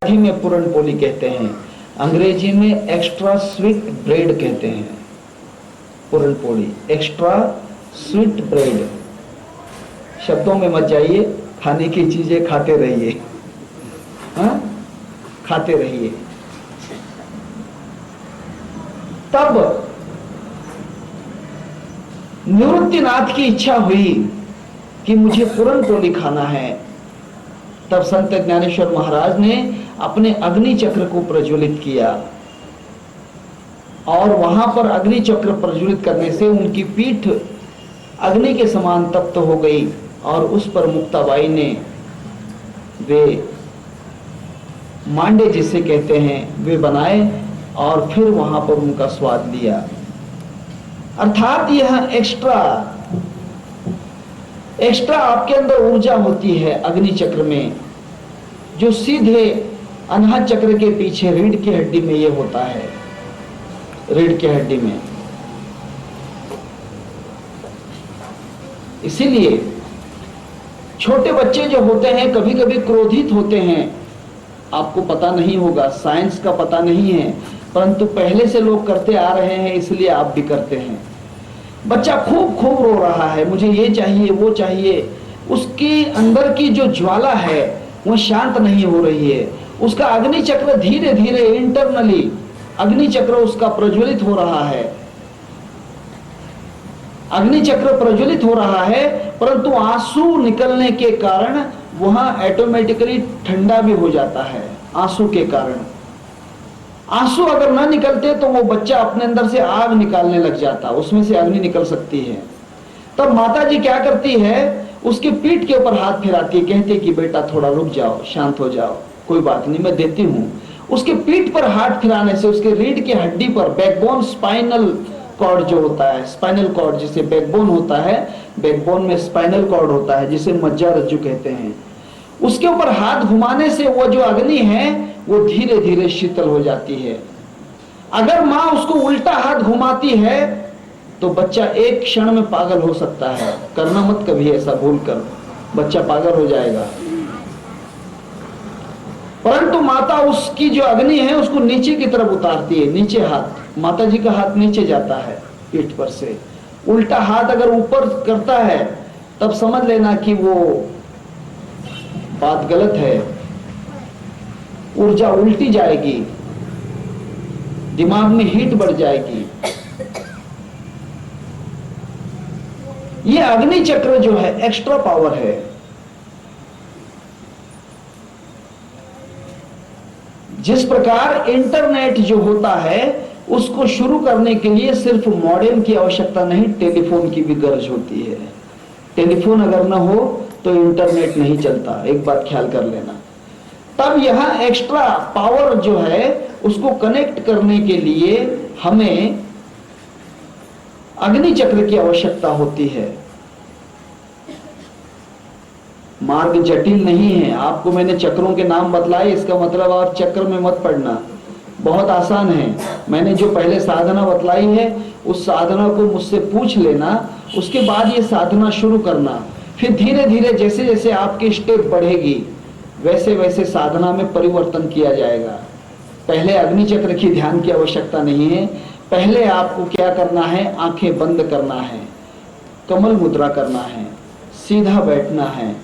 मराठी में पूरण पोली कहते हैं, अंग्रेजी में एक्स्ट्रा स्वीट ब्रेड कहते हैं। पूरण पोली, एक्स्ट्रा स्वीट ब्रेड। शब्दों में मत जाइए, खाने की चीजें खाते रहिए, हाँ, खाते रहिए। तब निवृत्तिनाथ की इच्छा हुई कि मुझे पूरण पोली खाना है। तब संत ज्ञानेश्वर महाराज ने अपने अग्नि चक्र को प्रज्वलित किया और वहां पर अग्नि चक्र प्रज्वलित करने से उनकी पीठ अग्नि के समान तप्त हो गई और उस पर मुक्ताबाई ने वे मांडे जिसे कहते हैं वे बनाए और फिर वहां पर उनका स्वाद लिया। अर्थात यह एक्स्ट्रा आपके अंदर ऊर्जा होती है अग्नि चक्र में, जो सीधे अनाहत चक्र के पीछे रीढ़ की हड्डी में ये होता है, रीढ़ की हड्डी में। इसीलिए छोटे बच्चे जो होते हैं कभी कभी क्रोधित होते हैं, आपको पता नहीं होगा, साइंस का पता नहीं है, परंतु पहले से लोग करते आ रहे हैं इसलिए आप भी करते हैं। बच्चा खूब खूब रो रहा है, मुझे ये चाहिए वो चाहिए, उसकी अंदर की जो ज्वाला है वो शांत नहीं हो रही है, उसका अग्नि चक्र धीरे धीरे इंटरनली अग्नि चक्र उसका प्रज्वलित हो रहा है, अग्नि चक्र प्रज्वलित हो रहा है, परंतु आंसू निकलने के कारण वहां ऑटोमेटिकली ठंडा भी हो जाता है। आंसू के कारण, आंसू अगर ना निकलते तो वो बच्चा अपने अंदर से आग निकालने लग जाता, उसमें से अग्नि निकल सकती है। तब माता जी क्या करती है, उसकी पीठ के ऊपर हाथ फिराती है, कहती कि बेटा थोड़ा रुक जाओ, शांत हो जाओ, कोई बात नहीं मैं देती हूँ। उसके पीठ पर हाथ फिराने से उसके रीढ़ की हड्डी पर बैकबोन, स्पाइनल कॉर्ड जो होता है, स्पाइनल कॉर्ड जिसे बैकबोन होता है, बैकबोन में स्पाइनल कॉर्ड होता है जिसे मज्जा रज्जु कहते हैं, उसके ऊपर हाथ घुमाने से वो जो अग्नि है वो धीरे धीरे शीतल हो जाती है। अगर माँ उसको उल्टा हाथ घुमाती है तो बच्चा एक क्षण में पागल हो सकता है। करना मत कभी ऐसा भूल कर, बच्चा पागल हो जाएगा। परंतु माता उसकी जो अग्नि है उसको नीचे की तरफ उतारती है, नीचे हाथ, माता जी का हाथ नीचे जाता है पीठ पर से। उल्टा हाथ अगर ऊपर करता है तब समझ लेना कि वो बात गलत है, ऊर्जा उल्टी जाएगी, दिमाग में हीट बढ़ जाएगी। ये अग्नि चक्र जो है एक्स्ट्रा पावर है। जिस प्रकार इंटरनेट जो होता है उसको शुरू करने के लिए सिर्फ मॉडेम की आवश्यकता नहीं, टेलीफोन की भी गरज होती है। टेलीफोन अगर ना हो तो इंटरनेट नहीं चलता, एक बात ख्याल कर लेना। तब यहां एक्स्ट्रा पावर जो है उसको कनेक्ट करने के लिए हमें अग्नि चक्र की आवश्यकता होती है। मार्ग जटिल नहीं है, आपको मैंने चक्रों के नाम बतलाए, इसका मतलब आप चक्र में मत पड़ना, बहुत आसान है। मैंने जो पहले साधना बतलाई है उस साधना को मुझसे पूछ लेना, उसके बाद ये साधना शुरू करना। फिर धीरे धीरे जैसे जैसे आपकी स्टेप बढ़ेगी वैसे वैसे साधना में परिवर्तन किया जाएगा। पहले अग्नि चक्र की ध्यान की आवश्यकता नहीं है, पहले आपको क्या करना है, आंखें बंद करना है, कमल मुद्रा करना है, सीधा बैठना है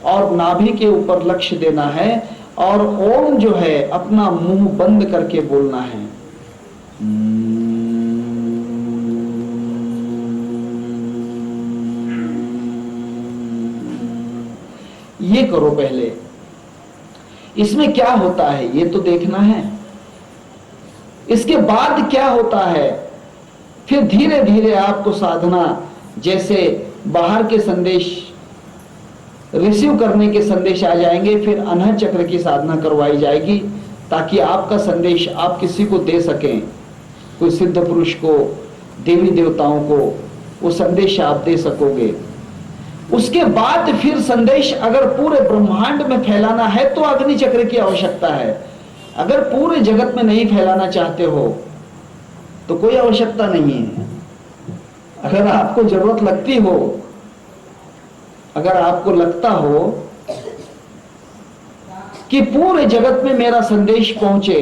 और नाभि के ऊपर लक्ष्य देना है और ओम जो है अपना मुंह बंद करके बोलना है। ये करो पहले। इसमें क्या होता है ये तो देखना है, इसके बाद क्या होता है। फिर धीरे धीरे आपको साधना, जैसे बाहर के संदेश रिसीव करने के संदेश आ जाएंगे, फिर अनहद चक्र की साधना करवाई जाएगी ताकि आपका संदेश आप किसी को दे सकें, कोई सिद्ध पुरुष को, देवी देवताओं को वो संदेश आप दे सकोगे। उसके बाद फिर संदेश अगर पूरे ब्रह्मांड में फैलाना है तो अग्नि चक्र की आवश्यकता है। अगर पूरे जगत में नहीं फैलाना चाहते हो तो कोई आवश्यकता नहीं है। अगर आपको जरूरत लगती हो, अगर आपको लगता हो कि पूरे जगत में मेरा संदेश पहुंचे,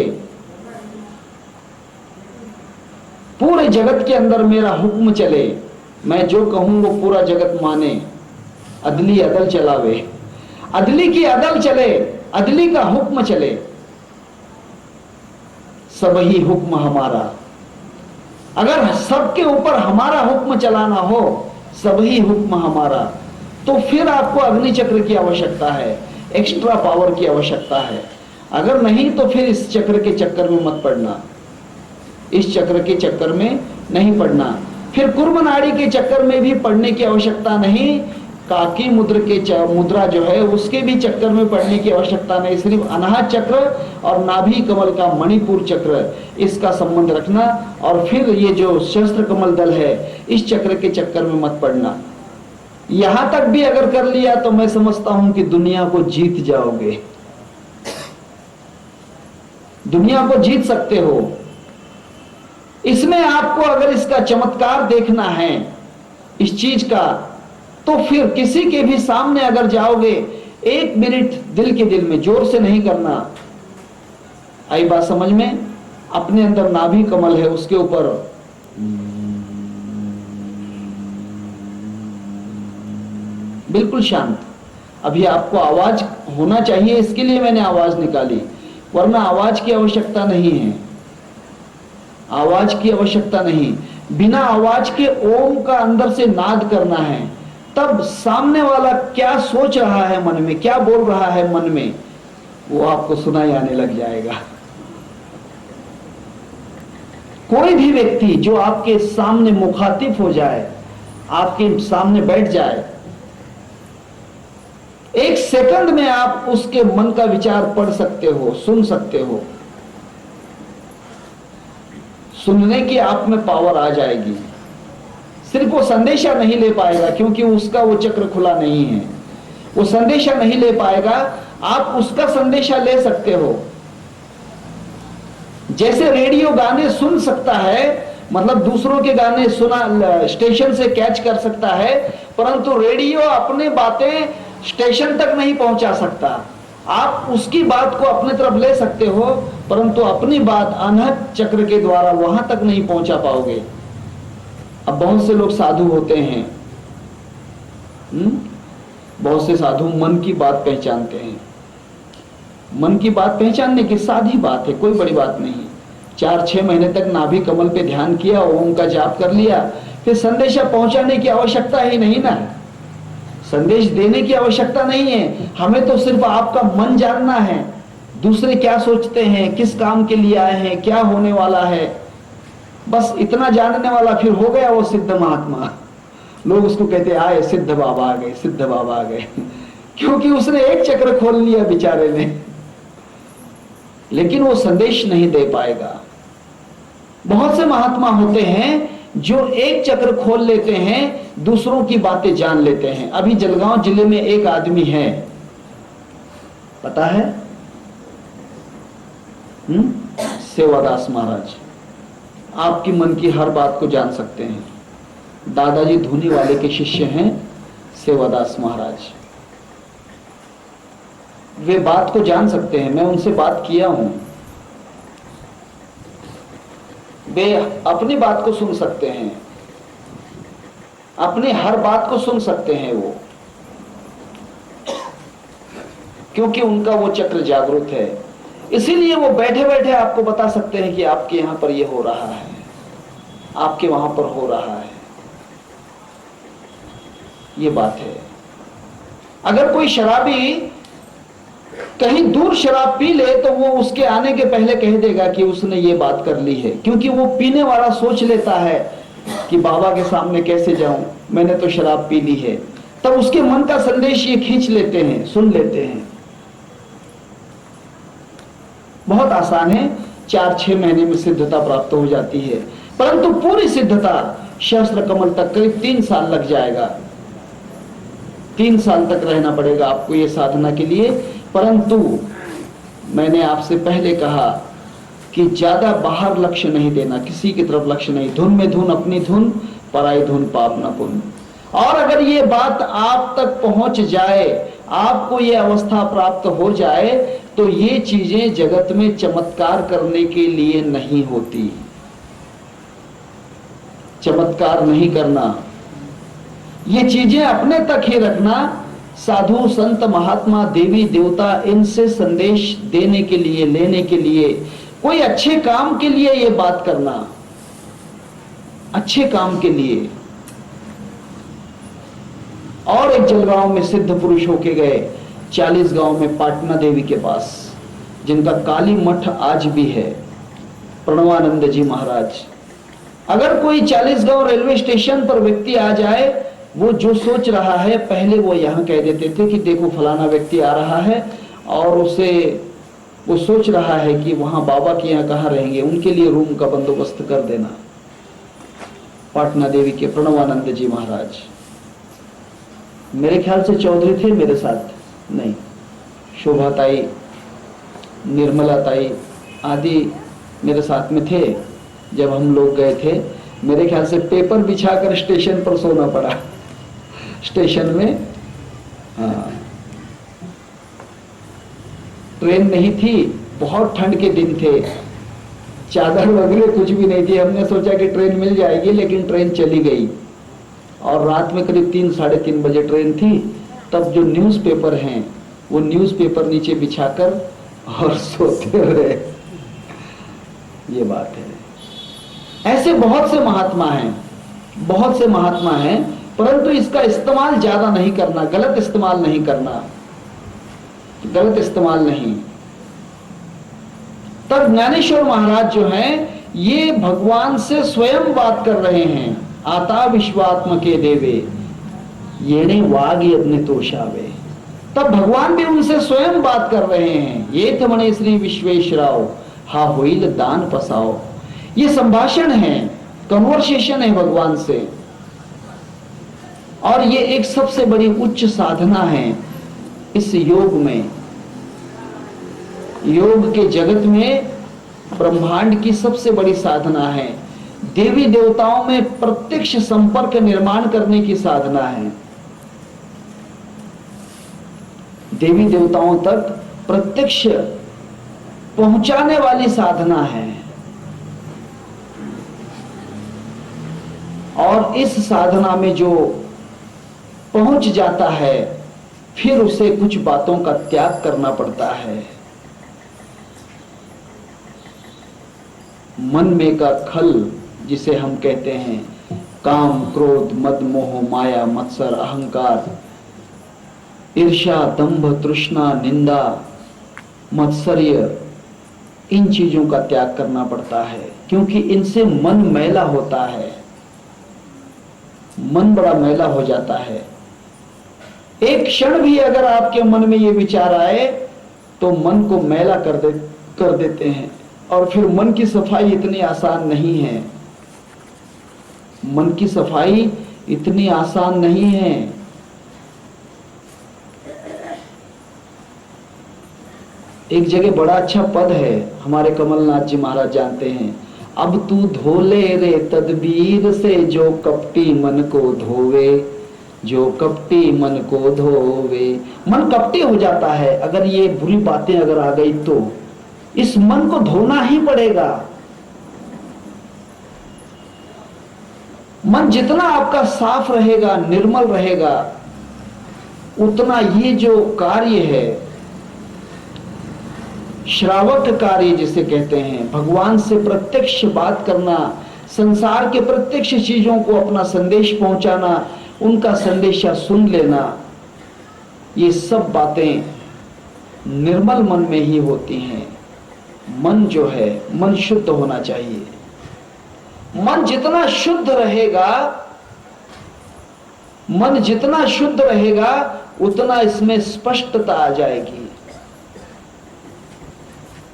पूरे जगत के अंदर मेरा हुक्म चले, मैं जो कहूं वो पूरा जगत माने, अदली अदल चलावे, अदली की अदल चले, अदली का हुक्म चले, सब ही हुक्म हमारा। अगर सबके ऊपर हमारा हुक्म चलाना हो, सब ही हुक्म हमारा, तो फिर आपको अग्नि चक्र की आवश्यकता है, एक्स्ट्रा पावर की आवश्यकता है। अगर नहीं तो फिर इस चक्र के चक्कर में मत पड़ना, इस चक्र के चक्कर में नहीं पड़ना। फिर कुर्म नाड़ी के चक्कर में भी पड़ने की आवश्यकता नहीं, काकी मुद्रा जो है उसके भी चक्कर में पड़ने की आवश्यकता नहीं। सिर्फ अनाहत चक्र और नाभि कमल का मणिपुर चक्र, इसका संबंध रखना। और फिर ये जो सहस्त्र कमल दल है, इस चक्र के चक्कर में मत पड़ना। यहां तक भी अगर कर लिया तो मैं समझता हूं कि दुनिया को जीत जाओगे, दुनिया को जीत सकते हो। इसमें आपको अगर इसका चमत्कार देखना है इस चीज का, तो फिर किसी के भी सामने अगर जाओगे, 1 मिनट दिल के दिल में, जोर से नहीं करना। आई बात समझ में? अपने अंदर नाभि कमल है, उसके ऊपर बिल्कुल शांत। अभी आपको आवाज होना चाहिए, इसके लिए मैंने आवाज निकाली, वरना आवाज की आवश्यकता नहीं है, आवाज की आवश्यकता नहीं। बिना आवाज के ओम का अंदर से नाद करना है, तब सामने वाला क्या सोच रहा है मन में, क्या बोल रहा है मन में, वो आपको सुनाई आने लग जाएगा। कोई भी व्यक्ति जो आपके सामने मुखातिब हो जाए, आपके सामने बैठ जाए, 1 सेकंड में आप उसके मन का विचार पढ़ सकते हो, सुन सकते हो। सुनने की आप में पावर आ जाएगी। सिर्फ वो संदेशा नहीं ले पाएगा, क्योंकि उसका वो चक्र खुला नहीं है, वो संदेशा नहीं ले पाएगा। आप उसका संदेशा ले सकते हो। जैसे रेडियो गाने सुन सकता है, मतलब दूसरों के गाने सुना, स्टेशन से कैच कर सकता है, परंतु रेडियो अपनी बातें स्टेशन तक नहीं पहुंचा सकता। आप उसकी बात को अपने तरफ ले सकते हो, परंतु अपनी बात अनहद चक्र के द्वारा वहां तक नहीं पहुंचा पाओगे। अब बहुत से लोग साधु होते हैं, बहुत से साधु मन की बात पहचानते हैं। मन की बात पहचानने की सादी बात है, कोई बड़ी बात नहीं। 4-6 महीने तक नाभि कमल पे ध्यान किया, ओम का जाप कर लिया, फिर संदेशा पहुंचाने की आवश्यकता ही नहीं ना, संदेश देने की आवश्यकता नहीं है। हमें तो सिर्फ आपका मन जानना है, दूसरे क्या सोचते हैं, किस काम के लिए आए हैं, क्या होने वाला है, बस इतना जानने वाला फिर हो गया वो सिद्ध महात्मा। लोग उसको कहते आए सिद्ध बाबा आ गए, सिद्ध बाबा आ गए, क्योंकि उसने एक चक्र खोल लिया बेचारे ने, लेकिन वो संदेश नहीं दे पाएगा। बहुत से महात्मा होते हैं जो एक चक्र खोल लेते हैं, दूसरों की बातें जान लेते हैं। अभी जलगांव जिले में एक आदमी है, पता है, सेवादास महाराज, आपकी मन की हर बात को जान सकते हैं। दादाजी धूनी वाले के शिष्य हैं सेवादास महाराज, वे बात को जान सकते हैं। मैं उनसे बात किया हूं, वे अपनी बात को सुन सकते हैं, अपनी हर बात को सुन सकते हैं वो, क्योंकि उनका वो चक्र जागृत है। इसीलिए वो बैठे बैठे आपको बता सकते हैं कि आपके यहां पर ये हो रहा है, आपके वहां पर हो रहा है, ये बात है। अगर कोई शराबी कहीं दूर शराब पी ले तो वो उसके आने के पहले कह देगा कि उसने ये बात कर ली है, क्योंकि वो पीने वाला सोच लेता है कि बाबा के सामने कैसे जाऊं, मैंने तो शराब पी ली है। तब उसके मन का संदेश ये खींच लेते हैं, सुन लेते हैं। बहुत आसान है, 4-6 महीने में सिद्धता प्राप्त हो जाती है, परंतु पूरी सिद्धता सहस्त्र कमल तक करीब 3 साल लग जाएगा। 3 साल तक रहना पड़ेगा आपको ये साधना के लिए। परंतु मैंने आपसे पहले कहा कि ज्यादा बाहर लक्ष्य नहीं देना, किसी की तरफ लक्ष्य नहीं, धुन में धुन अपनी धुन, पराई धुन पाप न पुन। और अगर ये बात आप तक पहुंच जाए, आपको ये अवस्था प्राप्त हो जाए, तो ये चीजें जगत में चमत्कार करने के लिए नहीं होती। चमत्कार नहीं करना, ये चीजें अपने तक ही रखना। साधु संत महात्मा देवी देवता इनसे संदेश देने के लिए, लेने के लिए, कोई अच्छे काम के लिए ये बात करना, अच्छे काम के लिए। और एक जलगांव में सिद्ध पुरुष होके गए, 40 गांव में पाटना देवी के पास, जिनका काली मठ आज भी है, प्रणवानंद जी महाराज। अगर कोई 40 गांव रेलवे स्टेशन पर व्यक्ति आ जाए, वो जो सोच रहा है पहले वो यहाँ कह देते थे कि देखो फलाना व्यक्ति आ रहा है, और उसे वो सोच रहा है कि वहां बाबा के यहाँ कहाँ रहेंगे, उनके लिए रूम का बंदोबस्त कर देना। पाटना देवी के प्रणवानंद जी महाराज, मेरे ख्याल से चौधरी थे मेरे साथ, नहीं, शोभा ताई, निर्मला ताई आदि मेरे साथ में थे जब हम लोग गए थे। मेरे ख्याल से पेपर बिछाकर स्टेशन पर सोना पड़ा, स्टेशन में। हाँ, ट्रेन नहीं थी, बहुत ठंड के दिन थे, चादर वगैरह कुछ भी नहीं थी। हमने सोचा कि ट्रेन मिल जाएगी, लेकिन ट्रेन चली गई, और रात में करीब 3 साढ़े 3 बजे ट्रेन थी। तब जो न्यूज़पेपर हैं वो न्यूज़पेपर नीचे बिछाकर और सोते रहे। ये बात है। ऐसे बहुत से महात्मा हैं, बहुत से महात्मा हैं, परंतु इसका इस्तेमाल ज्यादा नहीं करना, गलत इस्तेमाल नहीं करना, गलत इस्तेमाल नहीं। तब ज्ञानेश्वर महाराज जो हैं, ये भगवान से स्वयं बात कर रहे हैं। आता विश्वात्म के देवे येणे वाग यज्ञ तोषावे। तब भगवान भी उनसे स्वयं बात कर रहे हैं। ये थमणे श्री विश्वेश्वराव हा होइल दान पसाओ। ये संभाषण है, कन्वर्सेशन है भगवान से, और ये एक सबसे बड़ी उच्च साधना है इस योग में। योग के जगत में ब्रह्मांड की सबसे बड़ी साधना है। देवी देवताओं में प्रत्यक्ष संपर्क निर्माण करने की साधना है। देवी देवताओं तक प्रत्यक्ष पहुंचाने वाली साधना है। और इस साधना में जो पहुंच जाता है, फिर उसे कुछ बातों का त्याग करना पड़ता है। मन में का खल जिसे हम कहते हैं, काम, क्रोध, मद, मोह, माया, मत्सर, अहंकार, ईर्ष्या, दंभ, तृष्णा, निंदा, मत्सर्य, इन चीजों का त्याग करना पड़ता है, क्योंकि इनसे मन मैला होता है। मन बड़ा मैला हो जाता है। एक क्षण भी अगर आपके मन में ये विचार आए तो मन को मैला कर देते हैं। और फिर मन की सफाई इतनी आसान नहीं है, मन की सफाई इतनी आसान नहीं है। एक जगह बड़ा अच्छा पद है, हमारे कमलनाथ जी महाराज जानते हैं। अब तू धोले रे तदबीर से जो कपटी मन को धोवे, जो कपटी मन को धोवे। मन कपटी हो जाता है अगर ये बुरी बातें अगर आ गई तो इस मन को धोना ही पड़ेगा। मन जितना आपका साफ रहेगा, निर्मल रहेगा, उतना ये जो कार्य है, श्रावक कार्य जिसे कहते हैं, भगवान से प्रत्यक्ष बात करना, संसार के प्रत्यक्ष चीजों को अपना संदेश पहुंचाना, उनका संदेशा सुन लेना, ये सब बातें निर्मल मन में ही होती हैं। मन जो है, मन शुद्ध होना चाहिए। मन जितना शुद्ध रहेगा, मन जितना शुद्ध रहेगा, उतना इसमें स्पष्टता आ जाएगी।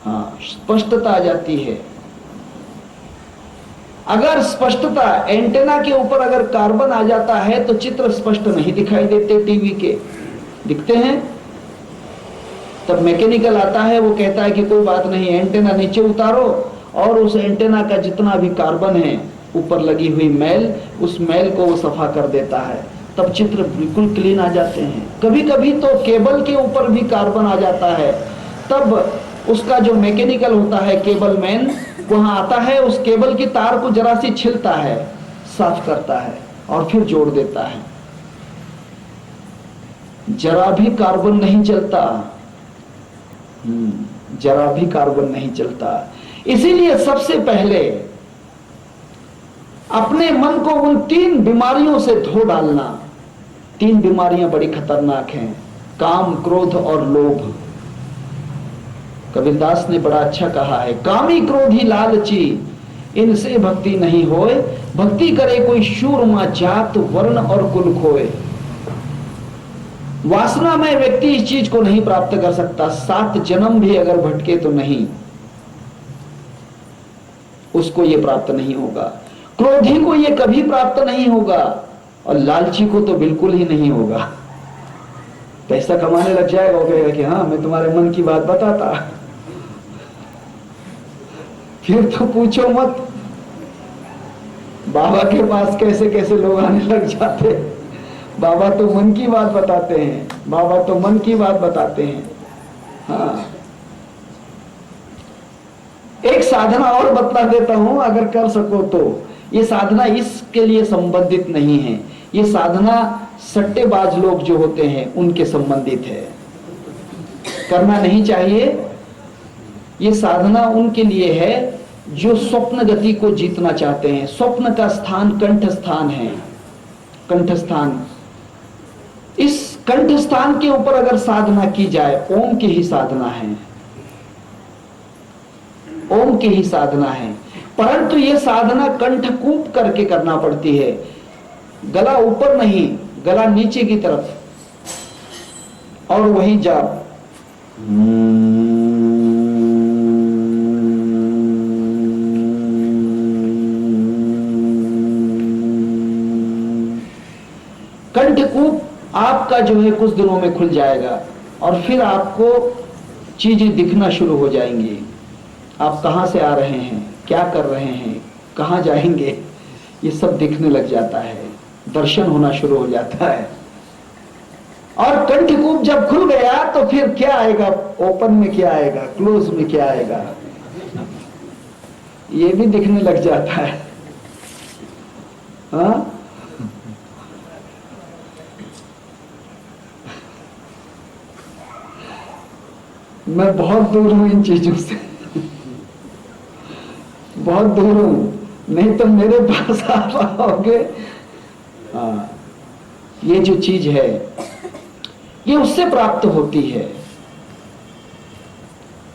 हाँ, स्पष्टता आ जाती है। अगर स्पष्टता, एंटेना के ऊपर अगर कार्बन आ जाता है तो चित्र स्पष्ट नहीं दिखाई देते, टीवी के दिखते हैं। तब मैकेनिकल आता है, वो कहता है कि कोई बात नहीं, एंटेना नीचे उतारो और उस एंटेना का जितना भी कार्बन है, ऊपर लगी हुई मैल, उस मैल को वो सफा कर देता है, तब चित्र बिल्कुल क्लीन आ जाते हैं। कभी कभी तो केबल के ऊपर भी कार्बन आ जाता है, तब उसका जो मैकेनिकल होता है केबल मैन वहां आता है, उस केबल की तार को जरा सी छिलता है, साफ करता है और फिर जोड़ देता है। जरा भी कार्बन नहीं चलता, जरा भी कार्बन नहीं चलता। इसीलिए सबसे पहले अपने मन को उन 3 बीमारियों से धो डालना। 3 बीमारियां बड़ी खतरनाक हैं, काम, क्रोध और लोभ। कबीरदास ने बड़ा अच्छा कहा है, कामी क्रोधी लालची इनसे भक्ति नहीं होए, भक्ति करे कोई शूरमा जात वर्ण और कुल खोए। वासना में व्यक्ति इस चीज को नहीं प्राप्त कर सकता, 7 जन्म भी अगर भटके तो नहीं, उसको ये प्राप्त नहीं होगा। क्रोधी को ये कभी प्राप्त नहीं होगा और लालची को तो बिल्कुल ही नहीं होगा। पैसा कमाने लग जाएगा, वो कहेगा कि हाँ मैं तुम्हारे मन की बात बताता, फिर तो पूछो मत। बाबा के पास कैसे कैसे लोग आने लग जाते, बाबा तो मन की बात बताते हैं, बाबा तो मन की बात बताते हैं। हाँ, एक साधना और बतला देता हूं, अगर कर सको तो। ये साधना इसके लिए संबंधित नहीं है, ये साधना सट्टेबाज लोग जो होते हैं उनके संबंधित है, करना नहीं चाहिए। ये साधना उनके लिए है जो स्वप्न गति को जीतना चाहते हैं। स्वप्न का स्थान कंठ स्थान है, कंठ स्थान। इस कंठ स्थान के ऊपर अगर साधना की जाए, ओम की ही साधना है, ओम की ही साधना है। परंतु यह साधना कंठ कूप करके करना पड़ती है, गला ऊपर नहीं, गला नीचे की तरफ, और वही जाप। कंठकूप आपका जो है कुछ दिनों में खुल जाएगा और फिर आपको चीजें दिखना शुरू हो जाएंगी। आप कहां से आ रहे हैं, क्या कर रहे हैं, कहां जाएंगे, ये सब दिखने लग जाता है, दर्शन होना शुरू हो जाता है। और कंठकूप जब खुल गया तो फिर क्या आएगा, ओपन में क्या आएगा, क्लोज में क्या आएगा, ये भी दिखने लग जाता है। हाँ, मैं बहुत दूर हूं इन चीजों से, बहुत दूर हूं, नहीं तो मेरे पास आ पाओगे। हाँ, ये जो चीज है ये उससे प्राप्त होती है।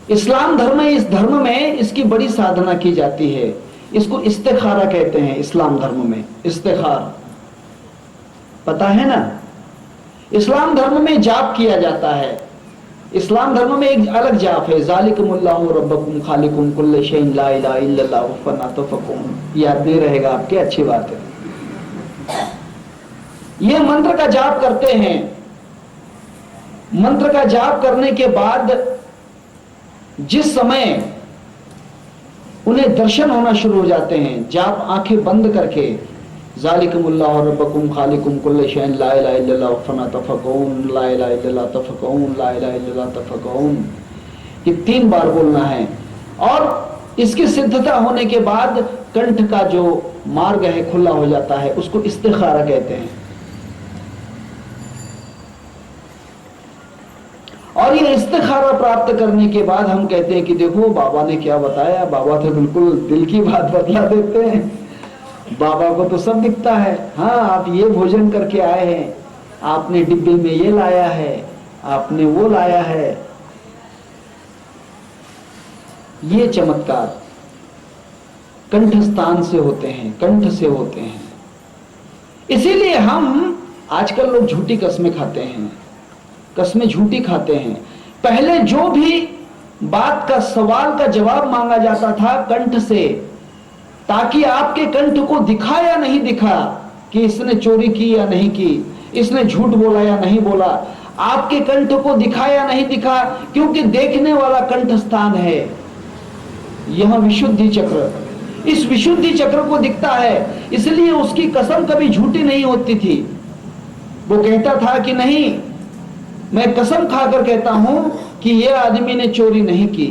इस्लाम धर्म है, इस धर्म में इसकी बड़ी साधना की जाती है। इसको इस्तिखारा कहते हैं इस्लाम धर्म में। इस्तिखार पता है ना, इस्लाम धर्म में जाप किया जाता है। इस्लाम धर्म में एक अलग जाप है, ज़ालिकुमुल्लाहु रब्बकुम खालिकुम कुल्ल शैइन ला इलाहा इल्लल्लाहु फनातफकुम। याद नहीं रहेगा आपके, अच्छी बात है। ये मंत्र का जाप करते हैं। मंत्र का जाप करने के बाद जिस समय उन्हें दर्शन होना शुरू हो जाते हैं, जाप आंखें बंद करके, ज़ालिकुमुल्लाहु रब्बकुम खालिकुम कुल्ल शैइन ला इलाहा इल्लल्लाहु फनातफकुन ला इलाहा इल्लल्लाहु तफकुन ला इलाहा इल्लल्लाहु तफकुन, ये 3 बार बोलना है। और इसकी सिद्धता होने के बाद कंठ का जो मार्ग है खुला हो जाता है, उसको इस्तिखारा कहते हैं। और ये इस्तिखारा प्राप्त करने के बाद हम कहते हैं कि देखो बाबा ने क्या बताया, बाबा तो बिल्कुल दिल की बात बतला देते हैं, बाबा को तो सब दिखता है। हाँ, आप ये भोजन करके आए हैं, आपने डिब्बे में ये लाया है, आपने वो लाया है। ये चमत्कार कंठ स्थान से होते हैं, कंठ से होते हैं। इसीलिए हम आजकल लोग झूठी कस्में खाते हैं, कस्में झूठी खाते हैं। पहले जो भी बात का सवाल का जवाब मांगा जाता था कंठ से, ताकि आपके कंठ को दिखा या नहीं दिखा कि इसने चोरी की या नहीं की, इसने झूठ बोला या नहीं बोला, आपके कंठ को दिखा या नहीं दिखा, क्योंकि देखने वाला कंठ स्थान है। यह विशुद्धि चक्र, इस विशुद्धि चक्र को दिखता है, इसलिए उसकी कसम कभी झूठी नहीं होती थी। वो कहता था कि नहीं, मैं कसम खाकर कहता हूं कि ये आदमी ने चोरी नहीं की,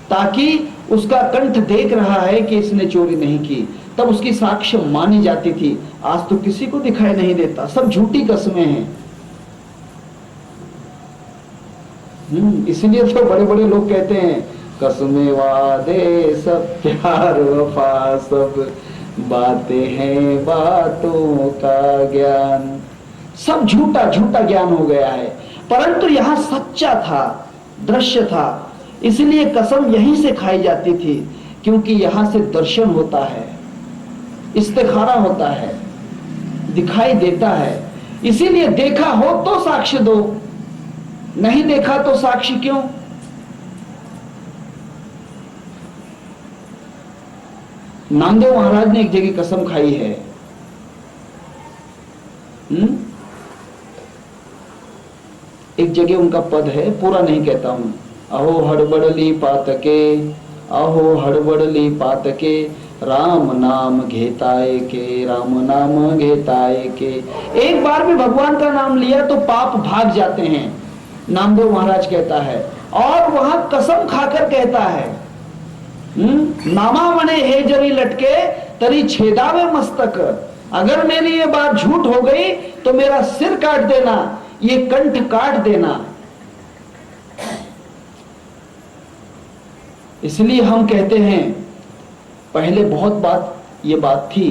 ताकि उसका कंठ देख रहा है कि इसने चोरी नहीं की, तब उसकी साक्ष्य मानी जाती थी। आज तो किसी को दिखाई नहीं देता, सब झूठी कस्में हैं। इसलिए तो बड़े बड़े लोग कहते हैं कसमें वादे सब प्यार वफा सब बातें हैं बातों का ज्ञान। सब झूठा झूठा ज्ञान हो गया है, परंतु यहां सच्चा था, दृश्य था, इसलिए कसम यहीं से खाई जाती थी, क्योंकि यहां से दर्शन होता है, इस्तिखारा होता है, दिखाई देता है। इसीलिए देखा हो तो साक्ष्य दो, नहीं देखा तो साक्ष्य क्यों? नामदेव महाराज ने एक जगह कसम खाई है। एक जगह उनका पद है, पूरा नहीं कहता हूं। अहो हड़बड़ली पातके, अहो हड़बड़ली पातके, राम नाम घेताए के, राम नाम घेताए के। एक बार भी भगवान का नाम लिया तो पाप भाग जाते हैं, नामदेव महाराज कहता है। और वहां कसम खाकर कहता है, नामा मने हे जरी लटके तरी छेदावे मस्तक। अगर मेरी ये बात झूठ हो गई तो मेरा सिर काट देना, ये कंठ काट देना। इसलिए हम कहते हैं, पहले बहुत ये बात थी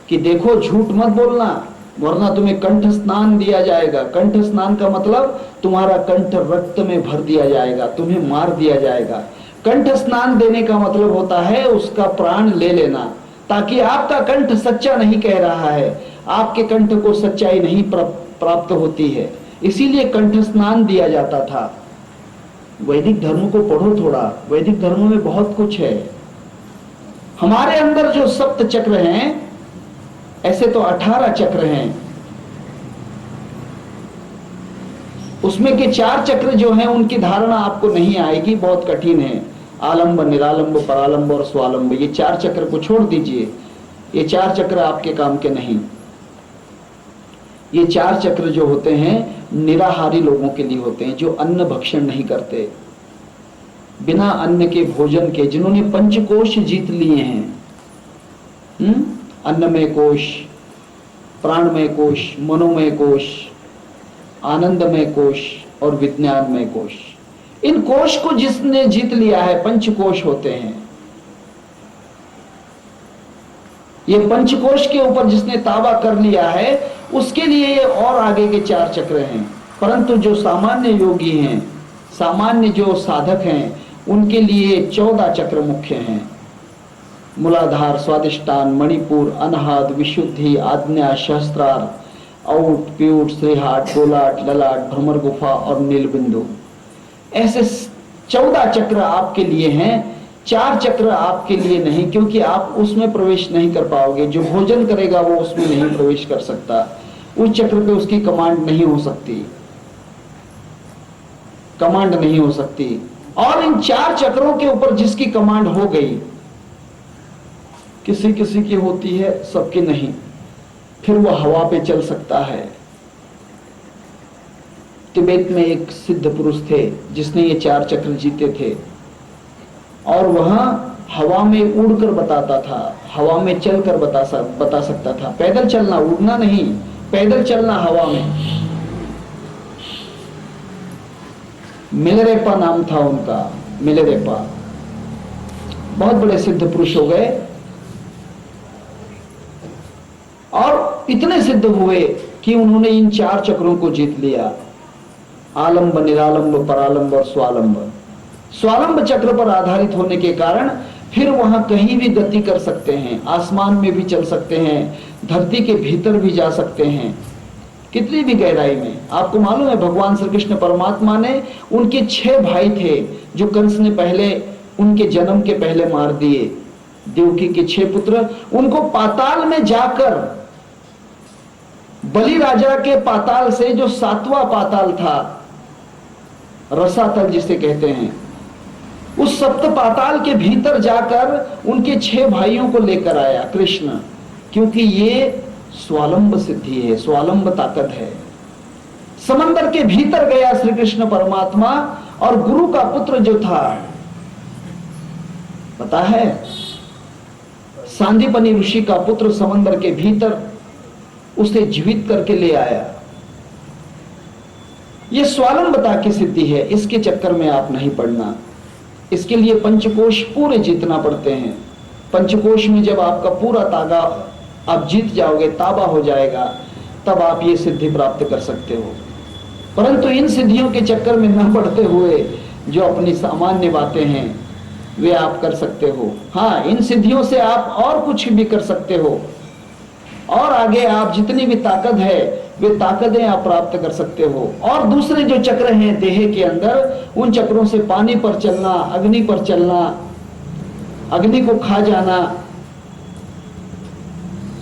कि देखो झूठ मत बोलना, वरना तुम्हें कंठ स्नान दिया जाएगा। कंठ स्नान का मतलब तुम्हारा कंठ रक्त में भर दिया जाएगा, तुम्हें मार दिया जाएगा। कंठ स्नान देने का मतलब होता है उसका प्राण ले लेना, ताकि आपका कंठ सच्चा नहीं कह रहा है, आपके कंठ को सच्चाई नहीं प्राप्त होती है, इसीलिए कंठ स्नान दिया जाता था। वैदिक धर्म को पढ़ो थोड़ा, वैदिक धर्म में बहुत कुछ है। हमारे अंदर जो सप्त चक्र हैं, ऐसे तो 18 चक्र हैं, उसमें के 4 चक्र जो हैं उनकी धारणा आपको नहीं आएगी, बहुत कठिन है। आलंब, निरालंब, परालंब और स्वालंब, ये 4 चक्र को छोड़ दीजिए, ये 4 चक्र आपके काम के नहीं। ये 4 चक्र जो होते हैं निराहारी लोगों के लिए होते हैं, जो अन्न भक्षण नहीं करते, बिना अन्न के भोजन के, जिन्होंने पंचकोश जीत लिए हैं। अन्नमय कोश, प्राणमय कोश, मनोमय कोश, आनंदमय कोश और विज्ञानमय कोश। इन कोश को जिसने जीत लिया है, पंचकोश होते हैं। ये पंचकोश के ऊपर जिसने ताबा कर लिया है, उसके लिए ये और आगे के 4 चक्र हैं। परंतु जो सामान्य योगी हैं, सामान्य जो साधक हैं, उनके लिए 14 चक्र मुख्य हैं। मूलाधार, स्वादिष्टान, मणिपुर, अनहद, विशुद्धि, आज्ञा, सहस्त्रार, औट, पीयूट, श्रीहाट, गोलाट, ललाट, भ्रमर गुफा और नीलबिंदु। ऐसे 14 चक्र आपके लिए हैं, 4 चक्र आपके लिए नहीं, क्योंकि आप उसमें प्रवेश नहीं कर पाओगे। जो भोजन करेगा वो उसमें नहीं प्रवेश कर सकता, उस चक्र पे उसकी कमांड नहीं हो सकती, कमांड नहीं हो सकती। और इन 4 चक्रों के ऊपर जिसकी कमांड हो गई, किसी किसी की होती है, सबकी नहीं, फिर वो हवा पे चल सकता है। तिब्बत में एक सिद्ध पुरुष थे जिसने ये 4 चक्र जीते थे, और वहां हवा में उड़कर बताता था, हवा में चलकर बता सकता था। पैदल चलना, उड़ना नहीं, पैदल चलना हवा में। मिलरेपा नाम था उनका, मिलरेपा। बहुत बड़े सिद्ध पुरुष हो गए और इतने सिद्ध हुए कि उन्होंने इन 4 चक्रों को जीत लिया। आलंब, निरालंब, परालंब और स्वालंब। स्वालंब चक्र पर आधारित होने के कारण फिर वहां कहीं भी गति कर सकते हैं, आसमान में भी चल सकते हैं, धरती के भीतर भी जा सकते हैं, कितनी भी गहराई में। आपको मालूम है भगवान श्री कृष्ण परमात्मा ने, उनके 6 भाई थे जो कंस ने पहले, उनके जन्म के पहले मार दिए, देवकी के 6 पुत्र, उनको पाताल में जाकर, बलि राजा के पाताल से, जो 7वां पाताल था, रसातल जिसे कहते हैं, उस सप्त पाताल के भीतर जाकर उनके 6 भाइयों को लेकर आया कृष्ण, क्योंकि ये स्वालंब सिद्धि है, स्वालंब ताकत है। समंदर के भीतर गया श्री कृष्ण परमात्मा, और गुरु का पुत्र जो था, पता है, सांदीपनी ऋषि का पुत्र समंदर के भीतर उसे जीवित करके ले आया। यह स्वावलंबता की सिद्धि है, इसके चक्कर में आप नहीं पड़ना। इसके लिए पंचकोश पूरे जीतना पड़ते हैं। पंचकोश में जब आपका पूरा तागा आप जीत जाओगे, ताबा हो जाएगा, तब आप ये सिद्धि प्राप्त कर सकते हो। परंतु इन सिद्धियों के चक्कर में न पड़ते हुए जो अपनी सामान्य बातें हैं वे आप कर सकते हो। हाँ, इन सिद्धियों से आप और कुछ भी कर सकते हो, और आगे आप जितनी भी ताकत है वे ताकतें आप प्राप्त कर सकते हो। और दूसरे जो चक्र हैं देह के अंदर, उन चक्रों से पानी पर चलना, अग्नि पर चलना, अग्नि को खा जाना,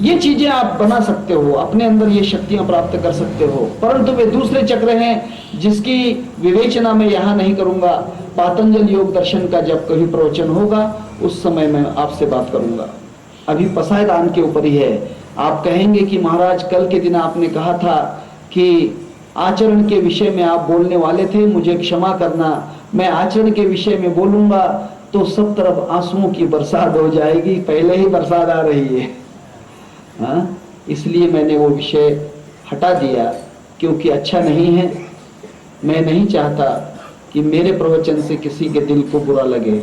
ये चीजें आप बना सकते हो, अपने अंदर ये शक्तियां प्राप्त कर सकते हो। परंतु वे दूसरे चक्र हैं जिसकी विवेचना मैं यहां नहीं करूंगा। पातंजल योग दर्शन का जब कभी प्रवचन होगा उस समय मैं आपसे बात करूंगा। अभी पसायदान के ऊपर ही है। आप कहेंगे कि महाराज कल के दिन आपने कहा था कि आचरण के विषय में आप बोलने वाले थे, मुझे क्षमा करना, मैं आचरण के विषय में बोलूंगा तो सब तरफ आंसुओं की बरसात हो जाएगी, पहले ही बरसात आ रही है। हाँ, इसलिए मैंने वो विषय हटा दिया, क्योंकि अच्छा नहीं है। मैं नहीं चाहता कि मेरे प्रवचन से किसी के दिल को बुरा लगे।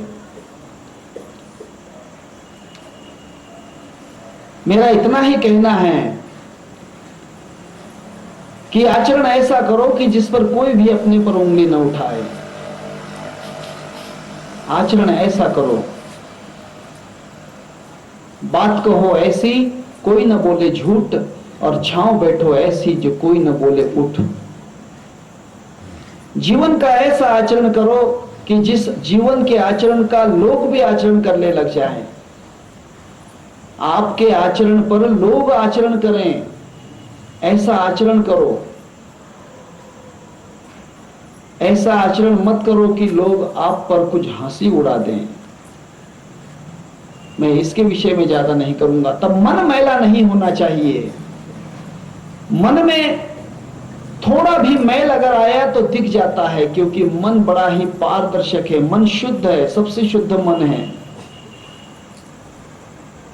मेरा इतना ही कहना है कि आचरण ऐसा करो कि जिस पर कोई भी अपने पर उंगली न उठाए। आचरण ऐसा करो, बात कहो ऐसी कोई न बोले झूठ, और छांव बैठो ऐसी जो कोई न बोले उठ। जीवन का ऐसा आचरण करो कि जिस जीवन के आचरण का लोग भी आचरण करने लग जाएं। आपके आचरण पर लोग आचरण करें, ऐसा आचरण करो। ऐसा आचरण मत करो कि लोग आप पर कुछ हंसी उड़ा दें। मैं इसके विषय में ज्यादा नहीं करूंगा। तब मन मैला नहीं होना चाहिए। मन में थोड़ा भी मैल अगर आया तो दिख जाता है, क्योंकि मन बड़ा ही पारदर्शक है। मन शुद्ध है, सबसे शुद्ध मन है।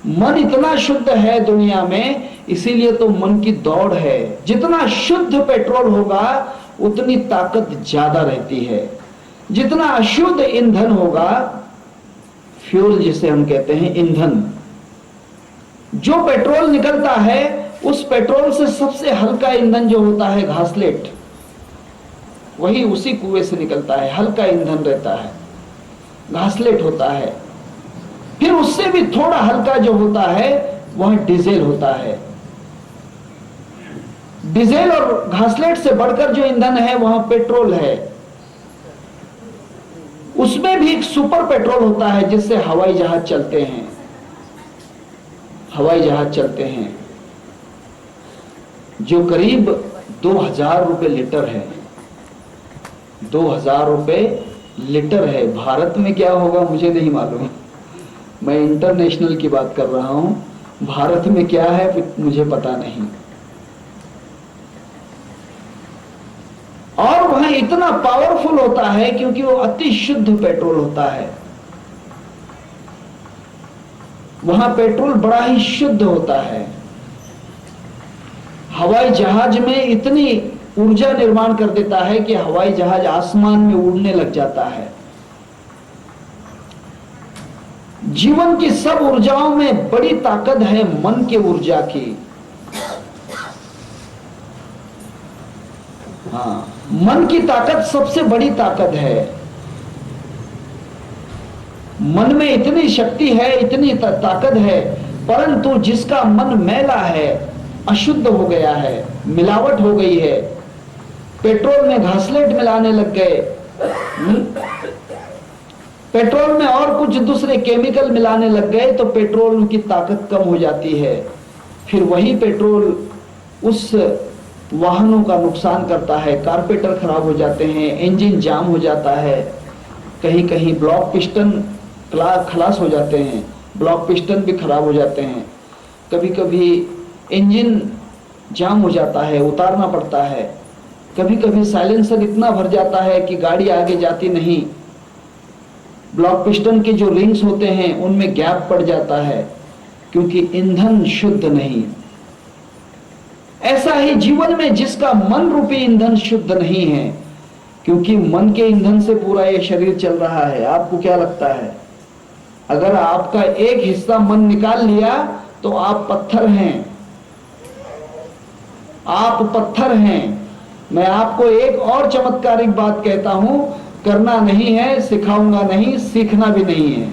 मन इतना शुद्ध है दुनिया में, इसीलिए तो मन की दौड़ है। जितना शुद्ध पेट्रोल होगा उतनी ताकत ज्यादा रहती है। जितना अशुद्ध ईंधन होगा, फ्यूल जिसे हम कहते हैं, ईंधन, जो पेट्रोल निकलता है उस पेट्रोल से सबसे हल्का ईंधन जो होता है घासलेट, वही उसी कुएं से निकलता है। हल्का ईंधन रहता है, घासलेट होता है। फिर उससे भी थोड़ा हल्का जो होता है वह डीजल होता है। डीजल और घासलेट से बढ़कर जो ईंधन है वह पेट्रोल है। उसमें भी एक सुपर पेट्रोल होता है जिससे हवाई जहाज चलते हैं। हवाई जहाज चलते हैं जो करीब 2000 रुपए लीटर है। 2000 रुपए लीटर है। भारत में क्या होगा मुझे नहीं मालूम, मैं इंटरनेशनल की बात कर रहा हूं। भारत में क्या है मुझे पता नहीं। और वह इतना पावरफुल होता है क्योंकि वो अति शुद्ध पेट्रोल होता है। वहां पेट्रोल बड़ा ही शुद्ध होता है। हवाई जहाज में इतनी ऊर्जा निर्माण कर देता है कि हवाई जहाज आसमान में उड़ने लग जाता है। जीवन की सब ऊर्जाओं में बड़ी ताकत है मन की ऊर्जा की। हाँ, मन की ताकत सबसे बड़ी ताकत है। मन में इतनी शक्ति है, इतनी ताकत है, परंतु जिसका मन मैला है, अशुद्ध हो गया है, मिलावट हो गई है, पेट्रोल में घासलेट मिलाने लग गए, पेट्रोल में और कुछ दूसरे केमिकल मिलाने लग गए, तो पेट्रोल की ताकत कम हो जाती है। फिर वही पेट्रोल उस वाहनों का नुकसान करता है। कार्बोरेटर खराब हो जाते हैं, इंजन जाम हो जाता है, कहीं कहीं ब्लॉक पिस्टन खलास हो जाते हैं, ब्लॉक पिस्टन भी खराब हो जाते हैं। कभी कभी इंजन जाम हो जाता है, उतारना पड़ता है। कभी कभी साइलेंसर इतना भर जाता है कि गाड़ी आगे जाती नहीं, ब्लॉक पिस्टन के जो रिंग्स होते हैं उनमें गैप पड़ जाता है, क्योंकि ईंधन शुद्ध नहीं। ऐसा ही जीवन में जिसका मन रूपी ईंधन शुद्ध नहीं है, क्योंकि मन के ईंधन से पूरा ये शरीर चल रहा है। आपको क्या लगता है, अगर आपका एक हिस्सा मन निकाल लिया तो आप पत्थर हैं, आप पत्थर हैं। मैं आपको एक और चमत्कारिक बात कहता हूं, करना नहीं है, सिखाऊंगा नहीं, सीखना भी नहीं है।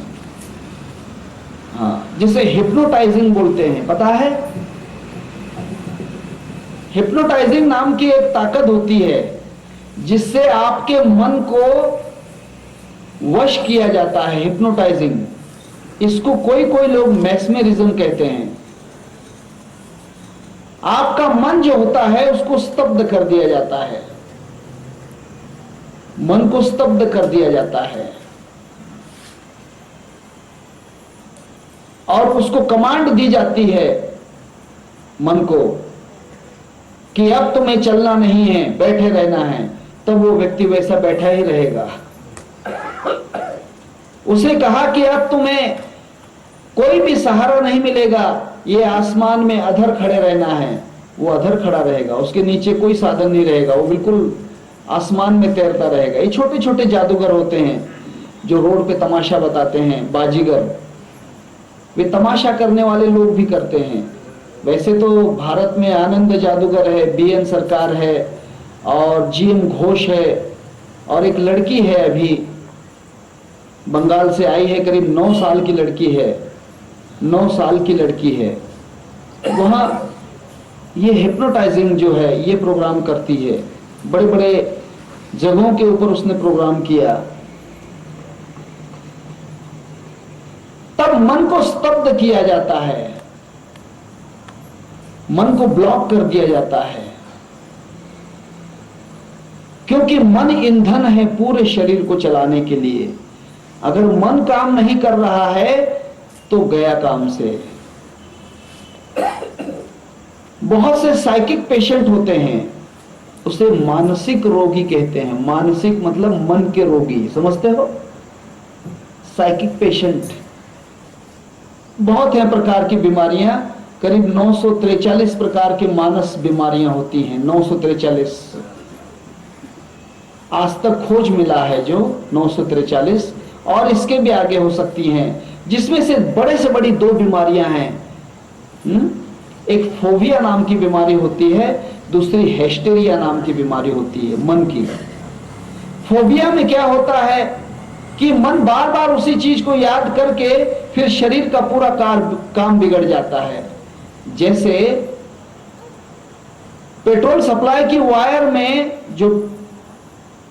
हाँ, जिसे हिप्नोटाइजिंग बोलते हैं, पता है? हिप्नोटाइजिंग नाम की एक ताकत होती है जिससे आपके मन को वश किया जाता है। हिप्नोटाइजिंग, इसको कोई कोई लोग मैस्मेरिज्म कहते हैं। आपका मन जो होता है उसको स्तब्ध कर दिया जाता है, मन को स्तब्ध कर दिया जाता है और उसको कमांड दी जाती है मन को कि अब तुम्हें चलना नहीं है, बैठे रहना है। तब वो व्यक्ति वैसा बैठा ही रहेगा। उसे कहा कि अब तुम्हें कोई भी सहारा नहीं मिलेगा, ये आसमान में अधर खड़े रहना है, वो अधर खड़ा रहेगा, उसके नीचे कोई साधन नहीं रहेगा, वो बिल्कुल आसमान में तैरता रहेगा। ये छोटे छोटे जादूगर होते हैं जो रोड पे तमाशा बताते हैं, बाजीगर। वे तमाशा करने वाले लोग भी करते हैं। वैसे तो भारत में आनंद जादूगर है, BN सरकार है और GM घोष है, और एक लड़की है अभी बंगाल से आई है, करीब 9 साल की लड़की है, 9 साल की लड़की है। वहां ये हिप्नोटाइजिंग जो है ये प्रोग्राम करती है। बड़े बड़े जगहों के ऊपर उसने प्रोग्राम किया। तब मन को स्तब्ध किया जाता है, मन को ब्लॉक कर दिया जाता है, क्योंकि मन ईंधन है पूरे शरीर को चलाने के लिए। अगर मन काम नहीं कर रहा है तो गया काम से। बहुत से साइकिक पेशेंट होते हैं, उसे मानसिक रोगी कहते हैं। मानसिक मतलब मन के रोगी, समझते हो? साइकिक पेशेंट बहुत हैं प्रकार की बीमारियां, करीब 943 प्रकार की मानस बीमारियां होती हैं। 943 आज तक खोज मिला है, जो 943, और इसके भी आगे हो सकती हैं, जिसमें से बड़े से बड़ी 2 बीमारियां हैं। एक फोबिया नाम की बीमारी होती है, दूसरी हिस्टेरिया नाम की बीमारी होती है मन की। फोबिया में क्या होता है कि मन बार बार उसी चीज को याद करके फिर शरीर का पूरा काम बिगड़ जाता है। जैसे पेट्रोल सप्लाई की वायर में जो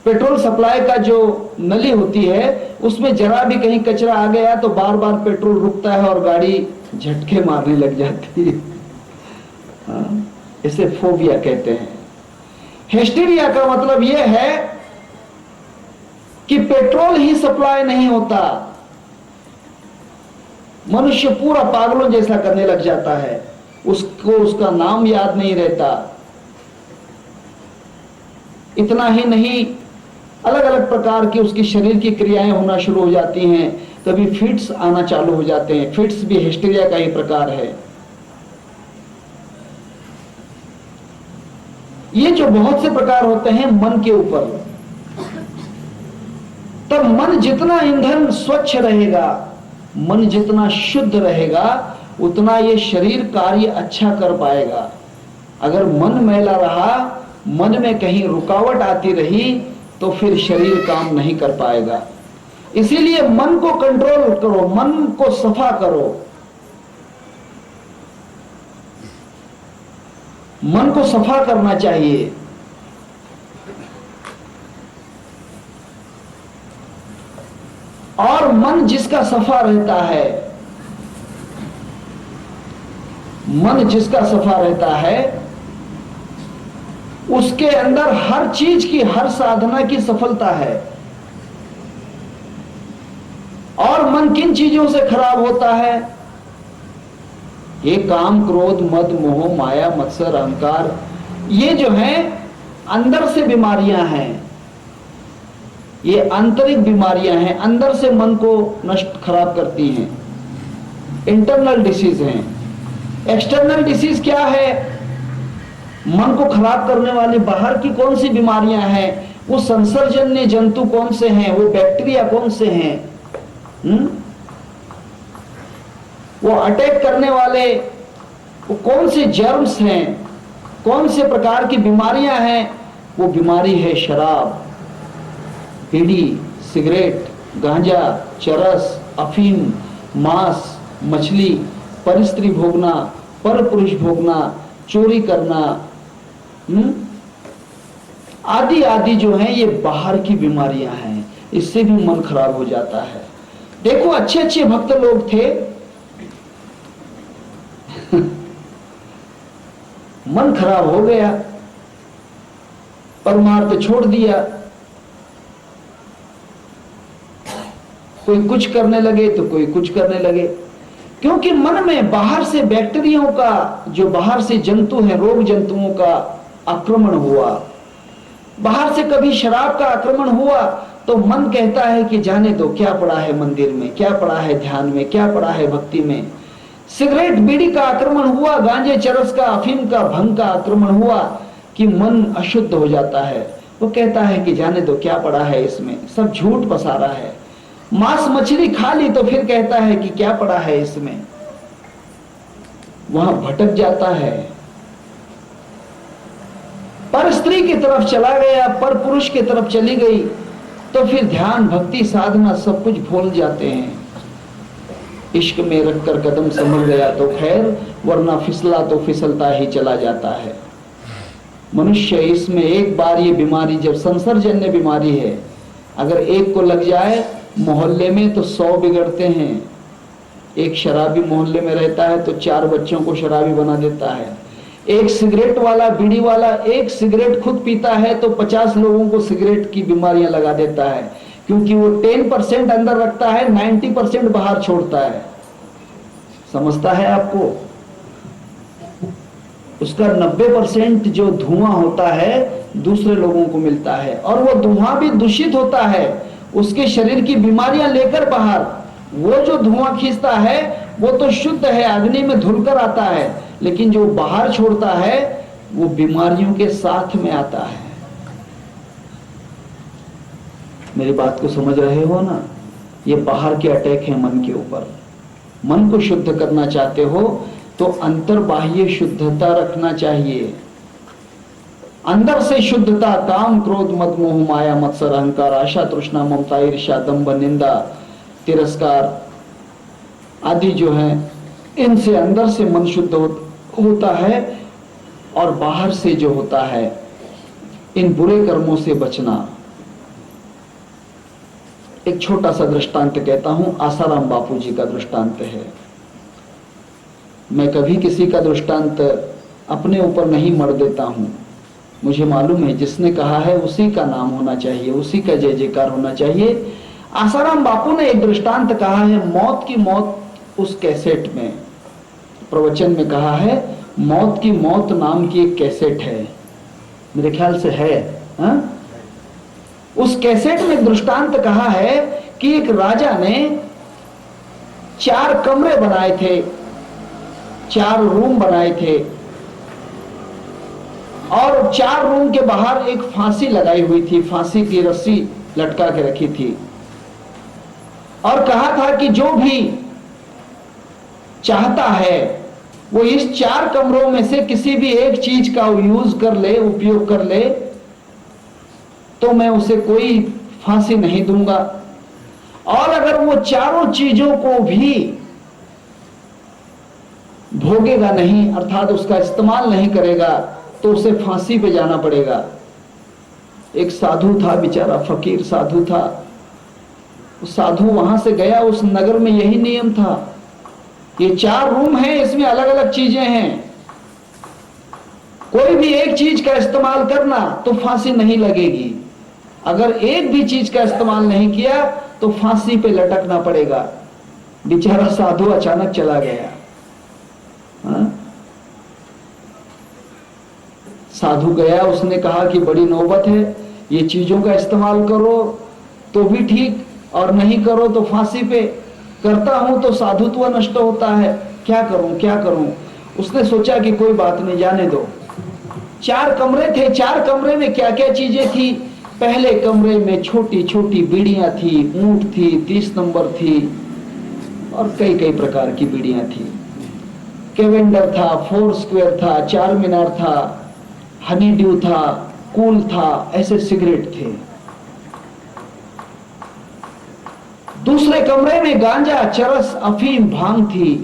पेट्रोल सप्लाई का जो नली होती है उसमें जरा भी कहीं कचरा आ गया तो बार बार पेट्रोल रुकता है और गाड़ी झटके मारने लग जाती है। इसे फोबिया कहते हैं। हिस्टीरिया का मतलब यह है कि पेट्रोल ही सप्लाई नहीं होता, मनुष्य पूरा पागलों जैसा करने लग जाता है, उसको उसका नाम याद नहीं रहता। इतना ही नहीं, अलग अलग प्रकार की उसकी शरीर की क्रियाएं होना शुरू हो जाती हैं, कभी फिट्स आना चालू हो जाते हैं। फिट्स भी हिस्टीरिया का ही प्रकार है। ये जो बहुत से प्रकार होते हैं मन के ऊपर, तब मन जितना ईंधन स्वच्छ रहेगा, मन जितना शुद्ध रहेगा, उतना ये शरीर कार्य अच्छा कर पाएगा। अगर मन मैला रहा, मन में कहीं रुकावट आती रही, तो फिर शरीर काम नहीं कर पाएगा। इसीलिए मन को कंट्रोल करो, मन को सफा करो, मन को सफा करना चाहिए। और मन जिसका सफा रहता है, मन जिसका सफा रहता है, उसके अंदर हर चीज की, हर साधना की सफलता है। और मन किन चीजों से खराब होता है? ये काम, क्रोध, मद, मोह, माया, मत्सर, अहंकार, ये जो है अंदर से बीमारियां हैं, ये आंतरिक बीमारियां हैं, अंदर से मन को नष्ट खराब करती हैं, इंटरनल डिसीज हैं। एक्सटर्नल डिसीज क्या है? मन को खराब करने वाली बाहर की कौन सी बीमारियां हैं, वो संसर्जन्य जंतु कौन से हैं, वो बैक्टीरिया कौन से हैं, वो अटैक करने वाले वो कौन से जर्म्स हैं, कौन से प्रकार की बीमारियां हैं? वो बीमारी है शराब, बीड़ी, सिगरेट, गांजा, चरस, अफीम, मांस, मछली, परस्त्री भोगना, पर पुरुष भोगना, चोरी करना, आदि आदि जो हैं ये बाहर की बीमारियां हैं, इससे भी मन खराब हो जाता है। देखो अच्छे अच्छे भक्त लोग थे मन खराब हो गया, परमार्थ छोड़ दिया, कोई कुछ करने लगे तो कोई कुछ करने लगे, क्योंकि मन में बाहर से बैक्टीरियाओं का, जो बाहर से जंतु हैं, रोग जंतुओं का आक्रमण हुआ। बाहर से कभी शराब का आक्रमण हुआ तो मन कहता है कि जाने दो, क्या पड़ा है मंदिर में, क्या पड़ा है ध्यान में, क्या पड़ा है भक्ति में। सिगरेट बीड़ी का आक्रमण हुआ, गांजे चरस का, अफीम का, भंग का आक्रमण हुआ कि मन अशुद्ध हो जाता है। वो कहता है कि जाने दो, क्या पड़ा है इसमें, सब झूठ पसारा है। मांस मछली खा ली तो फिर कहता है कि क्या पड़ा है इसमें, वहां भटक जाता है, पर स्त्री की तरफ चला गया, पर पुरुष की तरफ चली गई, तो फिर ध्यान, भक्ति, साधना सब कुछ भूल जाते हैं। इश्क में रखकर कदम संभल गया तो खैर, वरना फिसला तो फिसलता ही चला जाता है। मनुष्य इसमें एक बार ये बीमारी, जब संसर्जन्य बीमारी है, अगर एक को लग जाए मोहल्ले में तो 100 बिगड़ते हैं। एक शराबी मोहल्ले में रहता है तो 4 बच्चों को शराबी बना देता है। एक सिगरेट वाला, बीड़ी वाला, एक सिगरेट खुद पीता है तो 50 लोगों को सिगरेट की बीमारियां लगा देता है, क्योंकि वो 10% अंदर रखता है, 90% बाहर छोड़ता है। समझता है आपको? उसका 90% जो धुआं होता है दूसरे लोगों को मिलता है, और वो धुआं भी दूषित होता है, उसके शरीर की बीमारियां लेकर बाहर। वो जो धुआं खींचता है वो तो शुद्ध है, अग्नि में धुलकर आता है, लेकिन जो बाहर छोड़ता है वो बीमारियों के साथ में आता है। मेरी बात को समझ रहे हो ना? ये बाहर के अटैक है मन के ऊपर। मन को शुद्ध करना चाहते हो तो अंतर बाह्य शुद्धता रखना चाहिए। अंदर से शुद्धता, काम, क्रोध, मद, मोह, माया, मत्सर, अहंकार, आशा, तृष्णा, ममता, ईर्ष्या, दंभ, निंदा, तिरस्कार आदि जो है, इनसे अंदर से मन शुद्ध होता है, और बाहर से जो होता है इन बुरे कर्मों से बचना। एक छोटा सा दृष्टांत कहता हूं, आसाराम बापू जी का दृष्टांत है। मैं कभी किसी का दृष्टांत अपने ऊपर नहीं मर देता हूं। मुझे मालूम है जिसने कहा है उसी का नाम होना चाहिए, उसी का जय जयकार होना चाहिए। आसाराम बापू ने एक दृष्टांत कहा है, मौत की मौत। उस कैसेट में, प्रवचन में कहा है, मौत की मौत नाम की एक कैसेट है, मेरे ख्याल से है, हा? उस कैसेट में दृष्टांत कहा है कि एक राजा ने 4 कमरे बनाए थे, 4 रूम बनाए थे, और 4 रूम के बाहर एक फांसी लगाई हुई थी, फांसी की रस्सी लटका के रखी थी, और कहा था कि जो भी चाहता है वो इस 4 कमरों में से किसी भी एक चीज का यूज कर ले, उपयोग कर ले, तो मैं उसे कोई फांसी नहीं दूंगा। और अगर वो चारों चीजों को भी भोगेगा नहीं, अर्थात उसका इस्तेमाल नहीं करेगा, तो उसे फांसी पे जाना पड़ेगा। एक साधु था, बेचारा फकीर साधु था। उस साधु वहां से गया, उस नगर में यही नियम था। ये 4 रूम हैं, इसमें अलग अलग चीजें हैं, कोई भी एक चीज का इस्तेमाल करना तो फांसी नहीं लगेगी। अगर एक भी चीज का इस्तेमाल नहीं किया तो फांसी पे लटकना पड़ेगा। बेचारा साधु अचानक चला गया। साधु गया, उसने कहा कि बड़ी नौबत है, ये चीजों का इस्तेमाल करो तो भी ठीक और नहीं करो तो फांसी पे, करता हूं तो साधुत्व नष्ट होता है, क्या करूं क्या करूं। उसने सोचा कि कोई बात नहीं, जाने दो। 4 कमरे थे, 4 कमरे में क्या क्या चीजें थी। पहले कमरे में छोटी छोटी बीड़ियां थी, ऊंट थी, 30 नंबर थी और कई कई प्रकार की बीड़ियां थी। कैवेंडर था, 4 स्क्वायर था, 4 मीनार था, हनी ड्यू था, कूल था, ऐसे सिगरेट थे। दूसरे कमरे में गांजा, चरस, अफीम, भांग थी।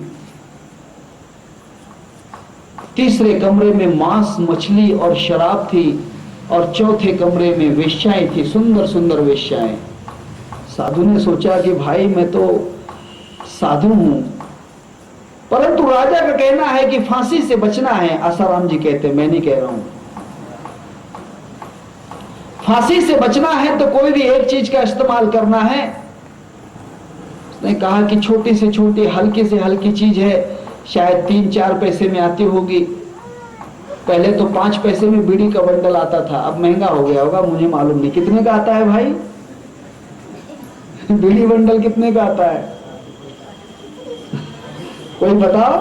तीसरे कमरे में मांस, मछली और शराब थी और चौथे कमरे में वेश्याएं थी, सुंदर सुंदर वेश्याएं। साधु ने सोचा कि भाई मैं तो साधु हूं, परंतु राजा का कहना है कि फांसी से बचना है। आसाराम जी कहते, मैं नहीं कह रहा हूं। फांसी से बचना है तो कोई भी एक चीज का इस्तेमाल करना है। उसने कहा कि छोटी से छोटी, हल्की से हल्की चीज है, शायद 3-4 पैसे में आती होगी। पहले तो 5 पैसे में बीड़ी का बंडल आता था, अब महंगा हो गया होगा, मुझे मालूम नहीं। कितने का आता है भाई बीड़ी बंडल कितने का आता है, कोई बताओ?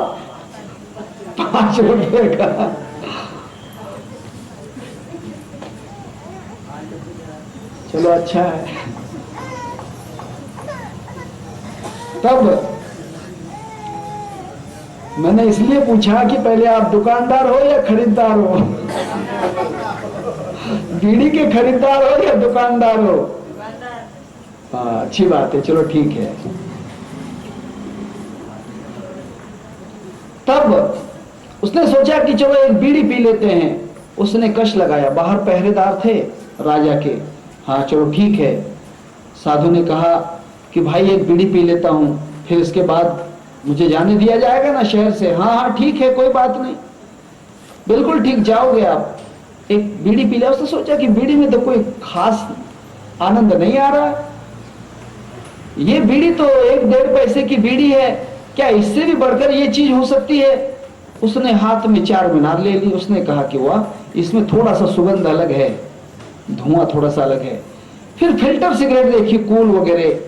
5 रुपए का। चलो अच्छा है। तब मैंने इसलिए पूछा कि पहले आप दुकानदार हो या खरीदार हो? बीड़ी के खरीदार हो या दुकानदार हो? हाँ, अच्छी बात है, चलो ठीक है। तब उसने सोचा कि चलो एक बीड़ी पी लेते हैं। उसने कश लगाया, बाहर पहरेदार थे राजा के। हाँ चलो ठीक है। साधु ने कहा कि भाई एक बीड़ी पी लेता हूं, फिर इसके बाद मुझे जाने दिया जाएगा ना शहर से। हाँ हाँ ठीक है, कोई बात नहीं, बिल्कुल ठीक, जाओगे आप। एक बीड़ी पी लिया। उसने सोचा कि बीड़ी में तो कोई खास आनंद नहीं आ रहा, ये बीड़ी तो 1-1.5 पैसे की बीड़ी है, क्या इससे भी बढ़कर ये चीज हो सकती है? उसने हाथ में 4 मीनार ले ली। उसने कहा कि वाह, इसमें थोड़ा सा सुगंध अलग है, धुआं थोड़ा सा अलग है। फिर फिल्टर सिगरेट देखी, कूल वगैरह,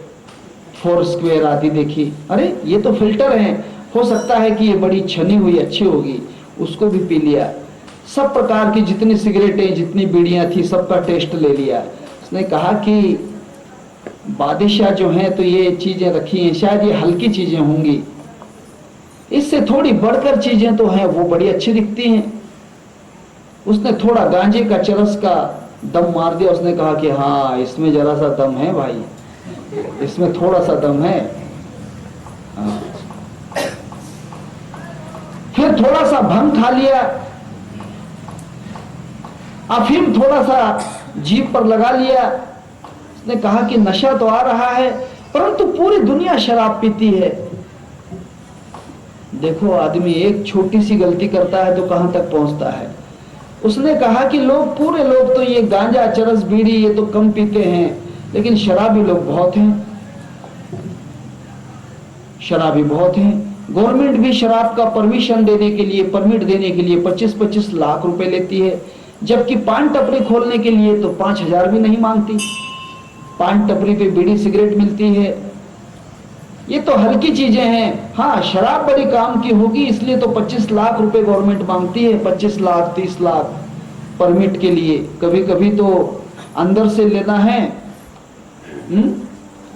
4 स्क्वायर आदि देखी। अरे ये तो फिल्टर है, हो सकता है कि ये बड़ी छनी हुई अच्छी होगी, उसको भी पी लिया। सब प्रकार की जितनी सिगरेटें, जितनी बीड़ियां थी, सबका टेस्ट ले लिया। उसने कहा कि बादशाह जो हैं तो ये चीजें रखी हैं, शायद ये हल्की चीजें होंगी, इससे थोड़ी बढ़कर चीजें तो हैं, वो बड़ी अच्छी दिखती हैं। उसने थोड़ा गांजे का, चरस का दम मार दिया। उसने कहा कि हाँ, इसमें जरा सा दम है भाई, इसमें थोड़ा सा दम है। हाँ। फिर थोड़ा सा भंग खा लिया, अफीम थोड़ा सा जीभ पर लगा लिया। उसने कहा कि नशा तो आ रहा है, परंतु पूरी दुनिया शराब पीती है। देखो आदमी एक छोटी सी गलती करता है तो कहां तक पहुंचता है। उसने कहा कि पूरे लोग तो ये गांजा, चरस, बीड़ी ये तो कम पीते हैं, लेकिन शराबी लोग बहुत हैं, शराबी बहुत हैं। गवर्नमेंट भी शराब का परमिट देने के लिए 25-25 लाख रुपए लेती है, जबकि पान टपरी खोलने के लिए तो 5,000 भी नहीं मांगती। पान टपरी पे बीड़ी सिगरेट मिलती है। ये तो हल्की चीजें हैं। हाँ, शराब बड़ी काम की होगी, इसलिए तो 25 लाख रुपए गवर्नमेंट मांगती है, 25 लाख 30 लाख परमिट के लिए। कभी कभी तो अंदर से लेना है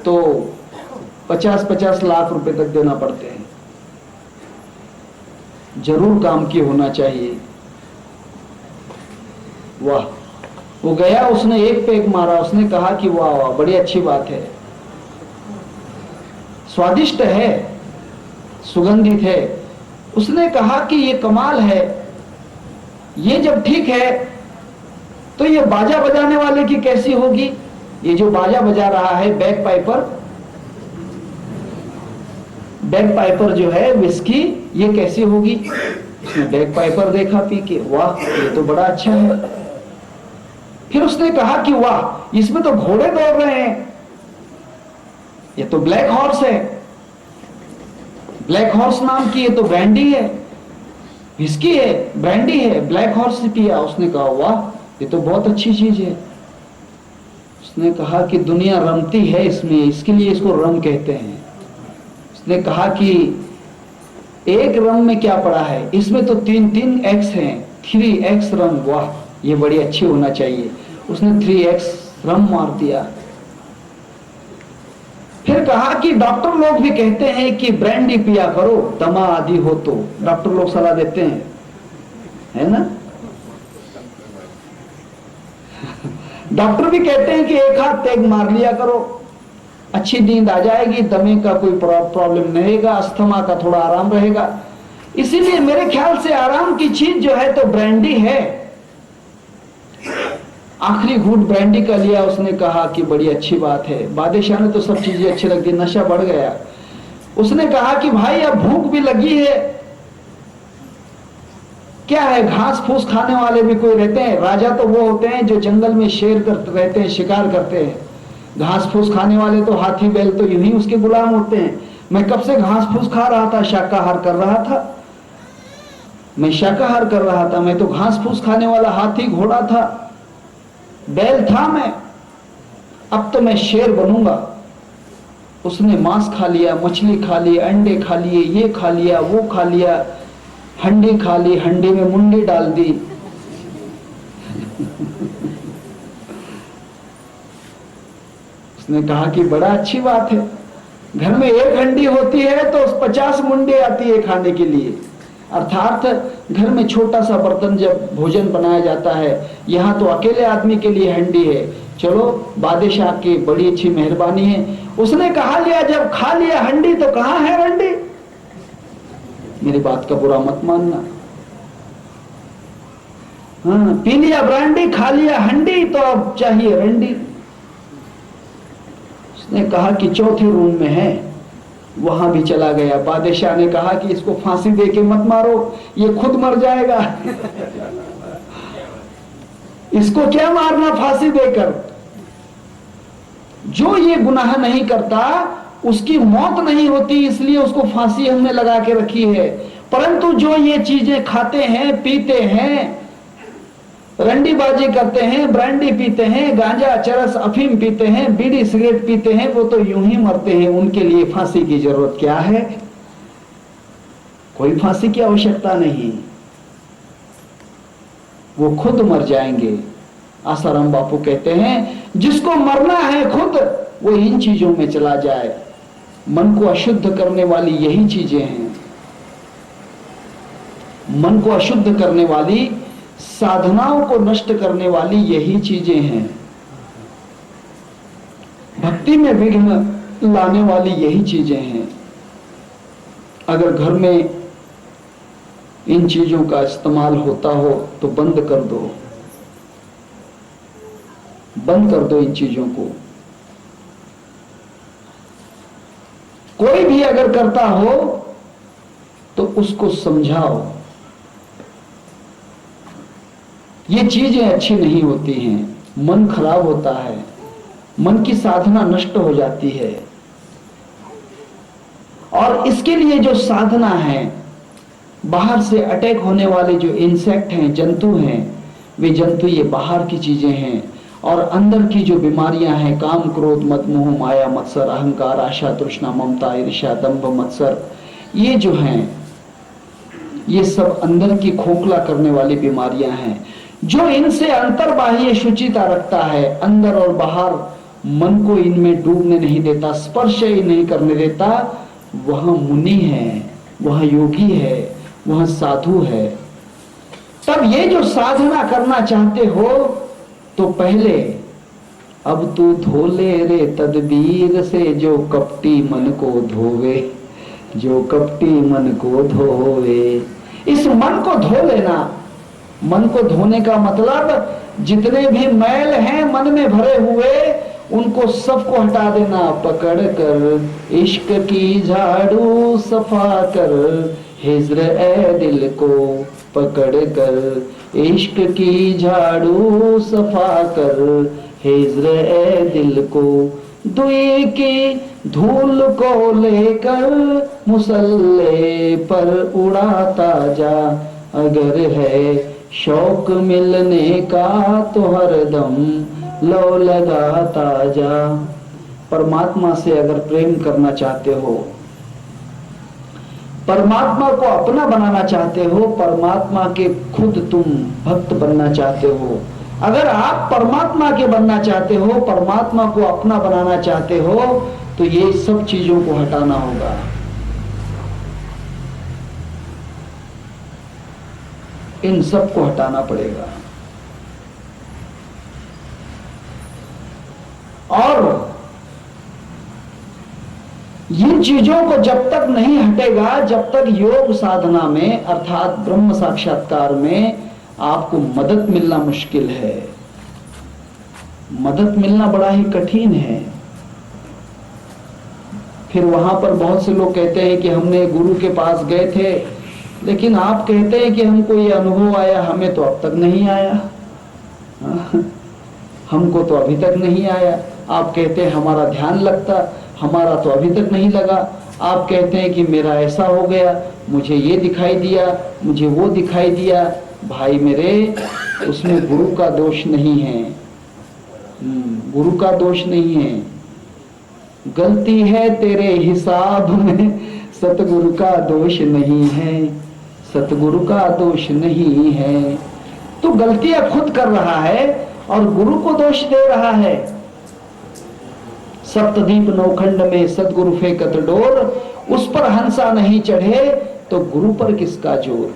तो 50-50 लाख रुपए तक देना पड़ते हैं। जरूर काम की होना चाहिए। वाह, वो गया, उसने एक पेग मारा। उसने कहा कि वाह वाह, बड़ी अच्छी बात है, स्वादिष्ट है, सुगंधित है। उसने कहा कि ये कमाल है, ये जब ठीक है तो ये बाजा बजाने वाले की कैसी होगी? ये जो बाजा बजा रहा है, बैक पाइपर जो है विस्की, ये कैसी होगी? उसने बैक पाइपर देखा पी के, वाह ये तो बड़ा अच्छा है। फिर उसने कहा कि वाह, इसमें तो घोड़े दौड़ रहे हैं, ये तो ब्लैक हॉर्स है, ब्लैक हॉर्स नाम की ये तो बैंडी है। विस्की है, ब्रांडी है, ब्लैक हॉर्स पिया। उसने कहा वाह, ये तो बहुत अच्छी चीज है। उसने कहा कि दुनिया रमती है इसमें, इसके लिए इसको रम कहते हैं। उसने कहा कि एक रम में क्या पड़ा है, इसमें तो 3 एक्स हैं, 3x रम, वाह ये बड़ी अच्छी होना चाहिए। उसने 3x रम मार दिया। फिर कहा कि डॉक्टर लोग भी कहते हैं कि ब्रांडी पिया करो, दमा आदि हो तो, डॉक्टर लोग सलाह देते हैं, है ना। डॉक्टर भी कहते हैं कि एक हाथ तेग मार लिया करो, अच्छी नींद आ जाएगी, दमे का कोई प्रॉब्लम नहीं रहेगा, अस्थमा का थोड़ा आराम रहेगा। इसीलिए मेरे ख्याल से आराम की चीज जो है तो ब्रांडी है। आखिरी घूंट ब्रांडी का लिया। उसने कहा कि बड़ी अच्छी बात है। बादशाह ने तो सब चीजें अच्छी लगती, नशा बढ़ गया। उसने कहा कि भाई अब भूख भी लगी है, क्या है, घास फूस खाने वाले भी कोई रहते हैं। राजा तो वो होते हैं जो जंगल में शेर करते रहते हैं, शिकार करते हैं। घास फूस खाने वाले तो हाथी बैल तो यूं ही उसके गुलाम होते हैं। मैं कब से घास फूस खा रहा था, शाकाहार कर रहा था, मैं शाकाहार कर रहा था। मैं तो घास फूस खाने वाला हाथी घोड़ा था, बैल था मैं, अब तो मैं शेर बनूंगा। उसने मांस खा लिया, मछली खा ली, अंडे खा लिए, ये खा लिया, वो खा लिया, हंडी खा ली, हंडी में मुंडी डाल दी। उसने कहा कि बड़ा अच्छी बात है, घर में एक हंडी होती है तो 50 मुंडी आती है खाने के लिए। अर्थात घर में छोटा सा बर्तन जब भोजन बनाया जाता है, यहाँ तो अकेले आदमी के लिए हंडी है। चलो बादशाह की बड़ी अच्छी मेहरबानी है। उसने कहा लिया, जब खा लिया हंडी तो कहाँ है रंडी। मेरी बात का बुरा मत मानना। हाँ, पी लिया ब्रांडी, खा लिया हंडी, तो अब चाहिए रंडी। उसने कहा कि चौथे रूम में है, वहां भी चला गया। बादशाह ने कहा कि इसको फांसी दे के मत मारो, ये खुद मर जाएगा। इसको क्या मारना फांसी देकर, जो ये गुनाह नहीं करता उसकी मौत नहीं होती, इसलिए उसको फांसी हमने लगा के रखी है। परंतु जो ये चीजें खाते हैं, पीते हैं, रंडीबाजी करते हैं, ब्रांडी पीते हैं, गांजा चरस अफीम पीते हैं, बीड़ी सिगरेट पीते हैं, वो तो यूं ही मरते हैं। उनके लिए फांसी की जरूरत क्या है, कोई फांसी की आवश्यकता नहीं, वो खुद मर जाएंगे। आसाराम बापू कहते हैं जिसको मरना है खुद, वो इन चीजों में चला जाए। मन को अशुद्ध करने वाली यही चीजें हैं, मन को अशुद्ध करने वाली, साधनाओं को नष्ट करने वाली यही चीजें हैं। भक्ति में विघ्न लाने वाली यही चीजें हैं। अगर घर में इन चीजों का इस्तेमाल होता हो तो बंद कर दो, बंद कर दो इन चीजों को। कोई भी अगर करता हो तो उसको समझाओ, ये चीजें अच्छी नहीं होती हैं, मन खराब होता है, मन की साधना नष्ट हो जाती है। और इसके लिए जो साधना है, बाहर से अटैक होने वाले जो इंसेक्ट हैं, जंतु हैं, वे जंतु ये बाहर की चीजें हैं। और अंदर की जो बीमारियां हैं, काम क्रोध मद मोह माया मत्सर अहंकार आशा तृष्णा ममता ईर्ष्या दंभ मत्सर, ये जो हैं ये सब अंदर की खोखला करने वाली बीमारियां हैं। जो इनसे अंतर्बाह्य शुचिता रखता है, अंदर और बाहर मन को इनमें डूबने नहीं देता, स्पर्श ही नहीं करने देता, वह मुनि है, वह योगी है, वह साधु है। तब ये जो साधना करना चाहते हो तो पहले अब तू धोले रे तदबीर से, जो कपटी मन को धोवे, जो कपटी मन को धोवे। इस मन को धो लेना। मन को धोने का मतलब जितने भी मैल हैं मन में भरे हुए, उनको सबको हटा देना। पकड़ कर इश्क की झाड़ू सफा कर, हिज्र ए दिल को पकड़ कर इश्क की झाड़ू सफा कर, हिज्र ए दिल को। दुई की धूल को लेकर मुसल्ले पर उड़ाता जा, अगर है शौक मिलने का तो हरदम लो लगाता जा। परमात्मा से अगर प्रेम करना चाहते हो, परमात्मा को अपना बनाना चाहते हो, परमात्मा के खुद तुम भक्त बनना चाहते हो, अगर आप परमात्मा के बनना चाहते हो, परमात्मा को अपना बनाना चाहते हो, तो ये सब चीजों को हटाना होगा। इन सब को हटाना पड़ेगा। और इन चीजों को जब तक नहीं हटेगा, जब तक योग साधना में अर्थात ब्रह्म साक्षात्कार में आपको मदद मिलना मुश्किल है। मदद मिलना बड़ा ही कठिन है। फिर वहां पर बहुत से लोग कहते हैं कि हमने गुरु के पास गए थे, लेकिन आप कहते हैं कि हमको ये अनुभव आया, हमें तो अब तक नहीं आया। हमको तो अभी तक नहीं आया। आप कहते हैं हमारा ध्यान लगता, हमारा तो अभी तक नहीं लगा। आप कहते हैं कि मेरा ऐसा हो गया, मुझे ये दिखाई दिया, मुझे वो दिखाई दिया। भाई मेरे, उसमें गुरु का दोष नहीं है। गुरु का दोष नहीं है, गलती है तेरे हिसाब में, सतगुरु का दोष नहीं है, सतगुरु का दोष नहीं है। तो गलतियां खुद कर रहा है और गुरु को दोष दे रहा है। सप्तदीप नौखंड में सतगुरु फेंकत डोर, उस पर हंसा नहीं चढ़े तो गुरु पर किसका जोर।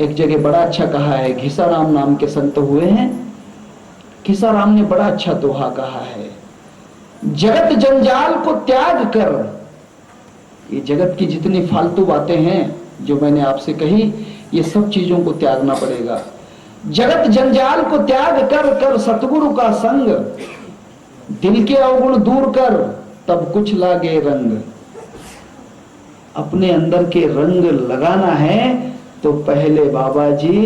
एक जगह बड़ा अच्छा कहा है, घिसाराम नाम के संत हुए हैं, घिसाराम ने बड़ा अच्छा दोहा कहा है, जगत जंजाल को त्याग कर। ये जगत की जितनी फालतू बातें हैं जो मैंने आपसे कही, ये सब चीजों को त्यागना पड़ेगा। जगत जंजाल को त्याग कर, कर सतगुरु का संग, दिल के अवगुण दूर कर, तब कुछ लागे रंग। अपने अंदर के रंग लगाना है तो पहले बाबा जी,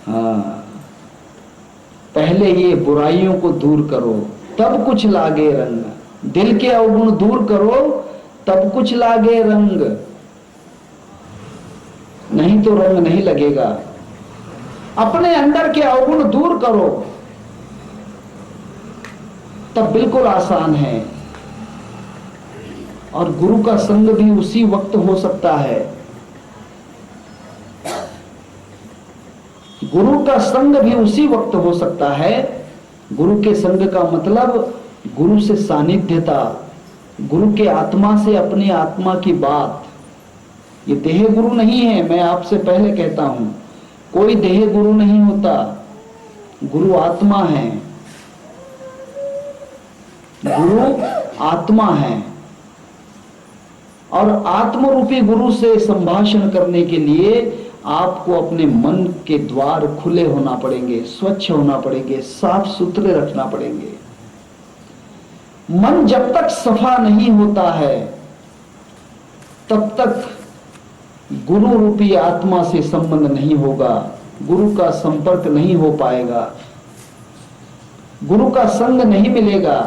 हाँ, पहले ये बुराइयों को दूर करो तब कुछ लागे रंग। दिल के अवगुण दूर करो तब कुछ लागे रंग, नहीं तो रंग नहीं लगेगा। अपने अंदर के अवगुण दूर करो तब बिल्कुल आसान है। और गुरु का संग भी उसी वक्त हो सकता है। गुरु का संग भी उसी वक्त हो सकता है। गुरु के संग का मतलब गुरु से सानिध्यता, गुरु के आत्मा से अपनी आत्मा की बात। ये देह गुरु नहीं है, मैं आपसे पहले कहता हूं, कोई देह गुरु नहीं होता। गुरु आत्मा है, गुरु आत्मा है। और आत्मरूपी गुरु से संभाषण करने के लिए आपको अपने मन के द्वार खुले होना पड़ेंगे, स्वच्छ होना पड़ेंगे, साफ सुथरे रखना पड़ेंगे। मन जब तक सफा नहीं होता है तब तक गुरु रूपी आत्मा से संबंध नहीं होगा, गुरु का संपर्क नहीं हो पाएगा, गुरु का संग नहीं मिलेगा।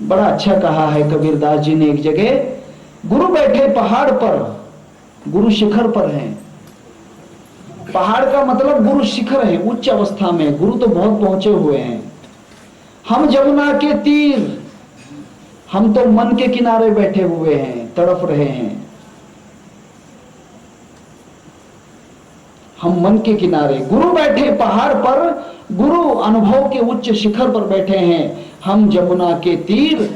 बड़ा अच्छा कहा है कबीरदास जी ने एक जगह, गुरु बैठे पहाड़ पर, गुरु शिखर पर हैं। पहाड़ का मतलब गुरु शिखर है, उच्च अवस्था में, गुरु तो बहुत पहुंचे हुए हैं। हम जमुना के तीर, हम तो मन के किनारे बैठे हुए हैं, तड़प रहे हैं। हम मन के किनारे, गुरु बैठे पहाड़ पर, गुरु अनुभव के उच्च शिखर पर बैठे हैं। हम जमुना के तीर,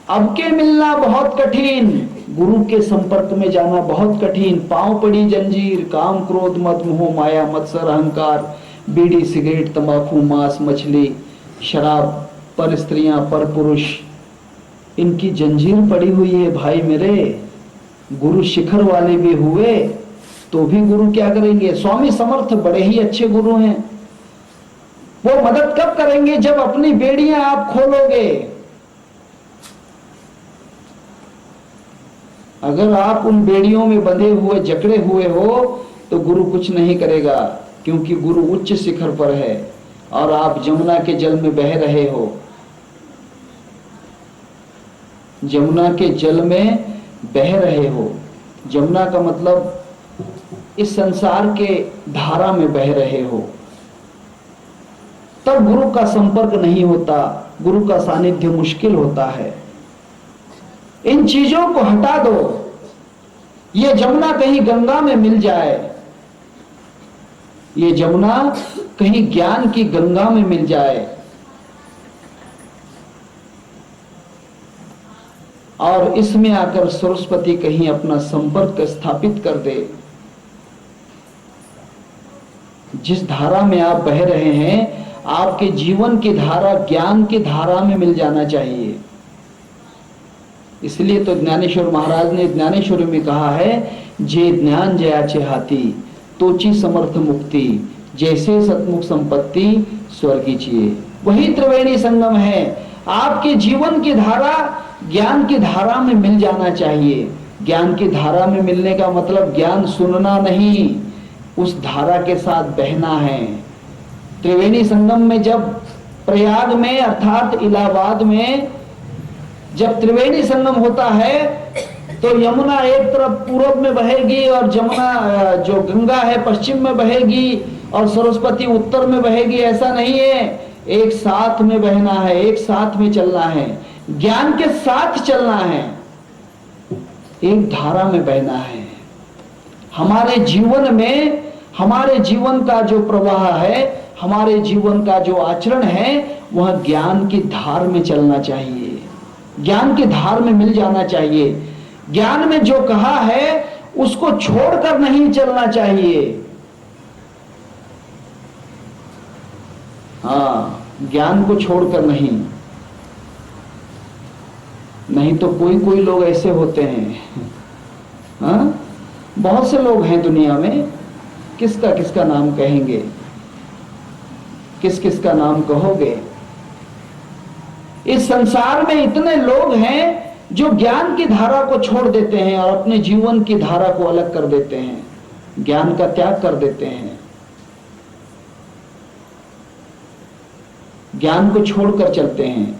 अब के मिलना बहुत कठिन, गुरु के संपर्क में जाना बहुत कठिन। पांव पड़ी जंजीर, काम क्रोध मद मोह माया मत्सर अहंकार, बीड़ी सिगरेट तंबाकू मांस मछली शराब, पर स्त्रियां पर पुरुष, इनकी जंजीर पड़ी हुई है। भाई मेरे, गुरु शिखर वाले भी हुए तो भी गुरु क्या करेंगे। स्वामी समर्थ बड़े ही अच्छे गुरु हैं, वो मदद कब करेंगे जब अपनी बेड़ियां आप खोलोगे। अगर आप उन बेड़ियों में बंधे हुए जकड़े हुए हो तो गुरु कुछ नहीं करेगा, क्योंकि गुरु उच्च शिखर पर है और आप जमुना के जल में बह रहे हो। जमुना के जल में बह रहे हो, जमुना का मतलब इस संसार के धारा में बह रहे हो, तब गुरु का संपर्क नहीं होता, गुरु का सानिध्य मुश्किल होता है। इन चीजों को हटा दो। ये जमुना कहीं गंगा में मिल जाए, ये जमुना कहीं ज्ञान की गंगा में मिल जाए और इसमें आकर सरस्वती कहीं अपना संपर्क स्थापित कर दे। जिस धारा में आप बह रहे हैं, आपके जीवन की धारा ज्ञान की धारा में मिल जाना चाहिए। इसलिए तो ज्ञानेश्वर महाराज ने ज्ञानेश्वरी में कहा है, जे ज्ञान जयाचे हाथी तोची समर्थ मुक्ति, जैसे सतमुख संपत्ति स्वर्गीचिए। वही त्रिवेणी संगम है। आपके जीवन की धारा ज्ञान की धारा में मिल जाना चाहिए। ज्ञान की धारा में मिलने का मतलब ज्ञान सुनना नहीं, उस धारा के साथ बहना है। त्रिवेणी संगम में जब प्रयाग में अर्थात इलाहाबाद में जब त्रिवेणी संगम होता है तो यमुना एक तरफ पूर्व में बहेगी और जमुना जो गंगा है पश्चिम में बहेगी और सरस्वती उत्तर में बहेगी। ऐसा नहीं है, एक साथ में बहना है, एक साथ में चलना है, ज्ञान के साथ चलना है, एक धारा में बहना है। हमारे जीवन में, हमारे जीवन का जो प्रवाह है, हमारे जीवन का जो आचरण है, वह ज्ञान की धार में चलना चाहिए, ज्ञान की धार में मिल जाना चाहिए। ज्ञान में जो कहा है उसको छोड़कर नहीं चलना चाहिए। हाँ, ज्ञान को छोड़कर नहीं। नहीं तो कोई कोई लोग ऐसे होते हैं, हाँ, बहुत से लोग हैं दुनिया में, किसका किसका नाम कहेंगे, किस किस का नाम कहोगे। इस संसार में इतने लोग हैं जो ज्ञान की धारा को छोड़ देते हैं और अपने जीवन की धारा को अलग कर देते हैं, ज्ञान का त्याग कर देते हैं, ज्ञान को छोड़कर चलते हैं,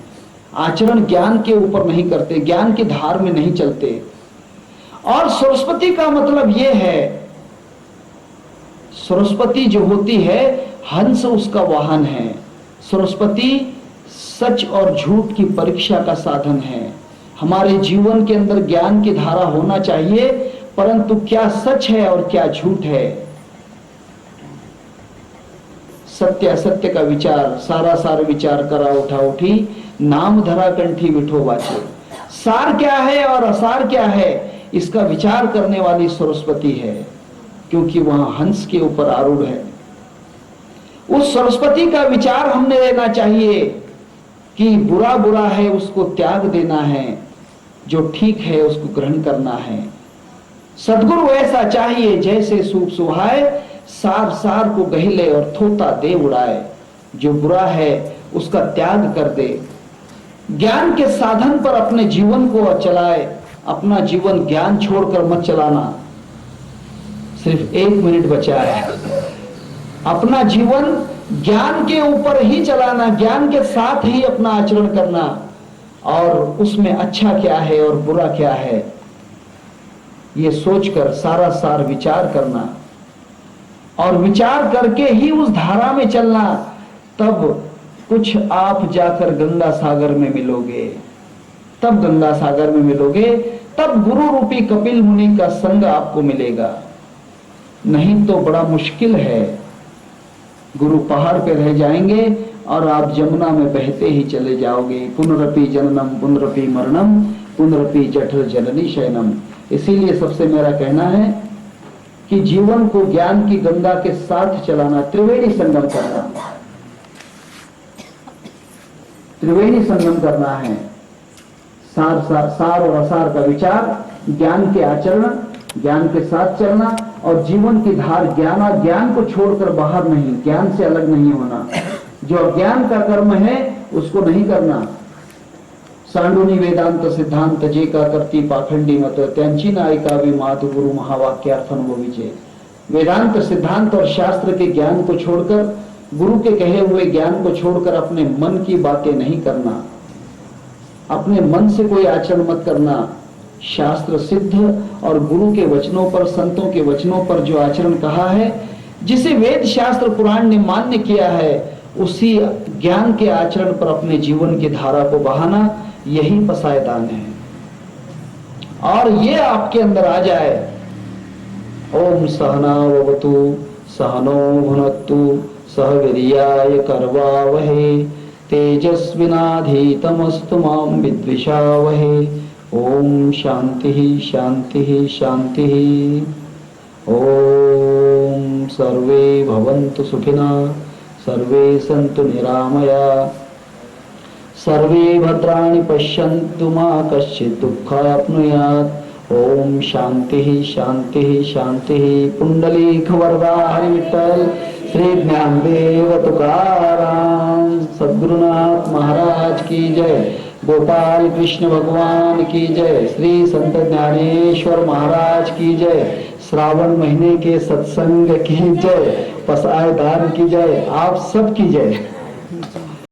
आचरण ज्ञान के ऊपर नहीं करते, ज्ञान की धार में नहीं चलते। और सरस्वती का मतलब यह है, सरस्वती जो होती है हंस उसका वाहन है। सरस्वती सच और झूठ की परीक्षा का साधन है। हमारे जीवन के अंदर ज्ञान की धारा होना चाहिए, परंतु क्या सच है और क्या झूठ है, सत्य असत्य का विचार, सारा सार विचार करा उठा उठी, नाम धरा कंठी विठो बाचे। सार क्या है और असार क्या है, इसका विचार करने वाली सरस्वती है, क्योंकि वहां हंस के ऊपर आरूढ़ है। उस सरस्वती का विचार हमने लेना चाहिए कि बुरा बुरा है उसको त्याग देना है, जो ठीक है उसको ग्रहण करना है। सदगुरु ऐसा चाहिए जैसे सूप सुहाए, सार सार को गहिले और थोता दे उड़ाए। जो बुरा है उसका त्याग कर दे, ज्ञान के साधन पर अपने जीवन को चलाए। अपना जीवन ज्ञान छोड़कर मत चलाना। सिर्फ 1 मिनट बचा है, अपना जीवन ज्ञान के ऊपर ही चलाना, ज्ञान के साथ ही अपना आचरण करना, और उसमें अच्छा क्या है और बुरा क्या है ये सोचकर सारा सार विचार करना, और विचार करके ही उस धारा में चलना। तब कुछ आप जाकर गंगा सागर में मिलोगे, तब गंगा सागर में मिलोगे, तब गुरु रूपी कपिल मुनि का संग आपको मिलेगा। नहीं तो बड़ा मुश्किल है, गुरु पहाड़ पे रह जाएंगे और आप जमुना में बहते ही चले जाओगे। पुनरपि जननम पुनरपि मरणम पुनरपि जठर जननी शयनम। इसीलिए सबसे मेरा कहना है कि जीवन को ज्ञान की गंगा के साथ चलाना, त्रिवेणी संगम करना, त्रिवेणी संगम करना है। सार और असार का विचार, ज्ञान के आचरण, ज्ञान के साथ चलना, और जीवन की धार ज्ञान को छोड़कर बाहर नहीं, ज्ञान से अलग नहीं होना। जो अज्ञान का कर्म है उसको नहीं करना। सांडुनी वेदांत सिद्धांत जे का करती पाखंडी मत त्यांची ना ऐकावी मात गुरु महावाक्यार्थन वो विजय। वेदांत सिद्धांत और शास्त्र के ज्ञान को छोड़कर, गुरु के कहे हुए ज्ञान को छोड़कर अपने मन की बातें नहीं करना, अपने मन से कोई आचरण मत करना। शास्त्र सिद्ध और गुरु के वचनों पर, संतों के वचनों पर जो आचरण कहा है, जिसे वेद शास्त्र पुराण ने मान्य किया है, उसी ज्ञान के आचरण पर अपने जीवन की धारा को बहाना, यही पसायदान है। और ये आपके अंदर आ जाए, ओम सहनावतु सहनो भुनक्तु सह वीर्याय करवावहे तेजस्विनाधीतमस्तु मां विद्विषावहे। ओम शांति शांति शांति। ओम सर्वे भवन्तु सुखिनः, सर्वे सन्तु निरामया, सर्वे भद्राणि पश्यन्तु मा कश्चित् दुःखाप्नुयात्। ओम शांति शांति शांति। पुंडलीक वरदा हरि विठ्ठल, श्री ज्ञानदेव तुकाराम, सद्गुरुनाथ महाराज की जय, गोपाल कृष्ण भगवान की जय, श्री संत ज्ञानेश्वर महाराज की जय, श्रावण महीने के सत्संग की जय, पसायदान की जय, आप सब की जय।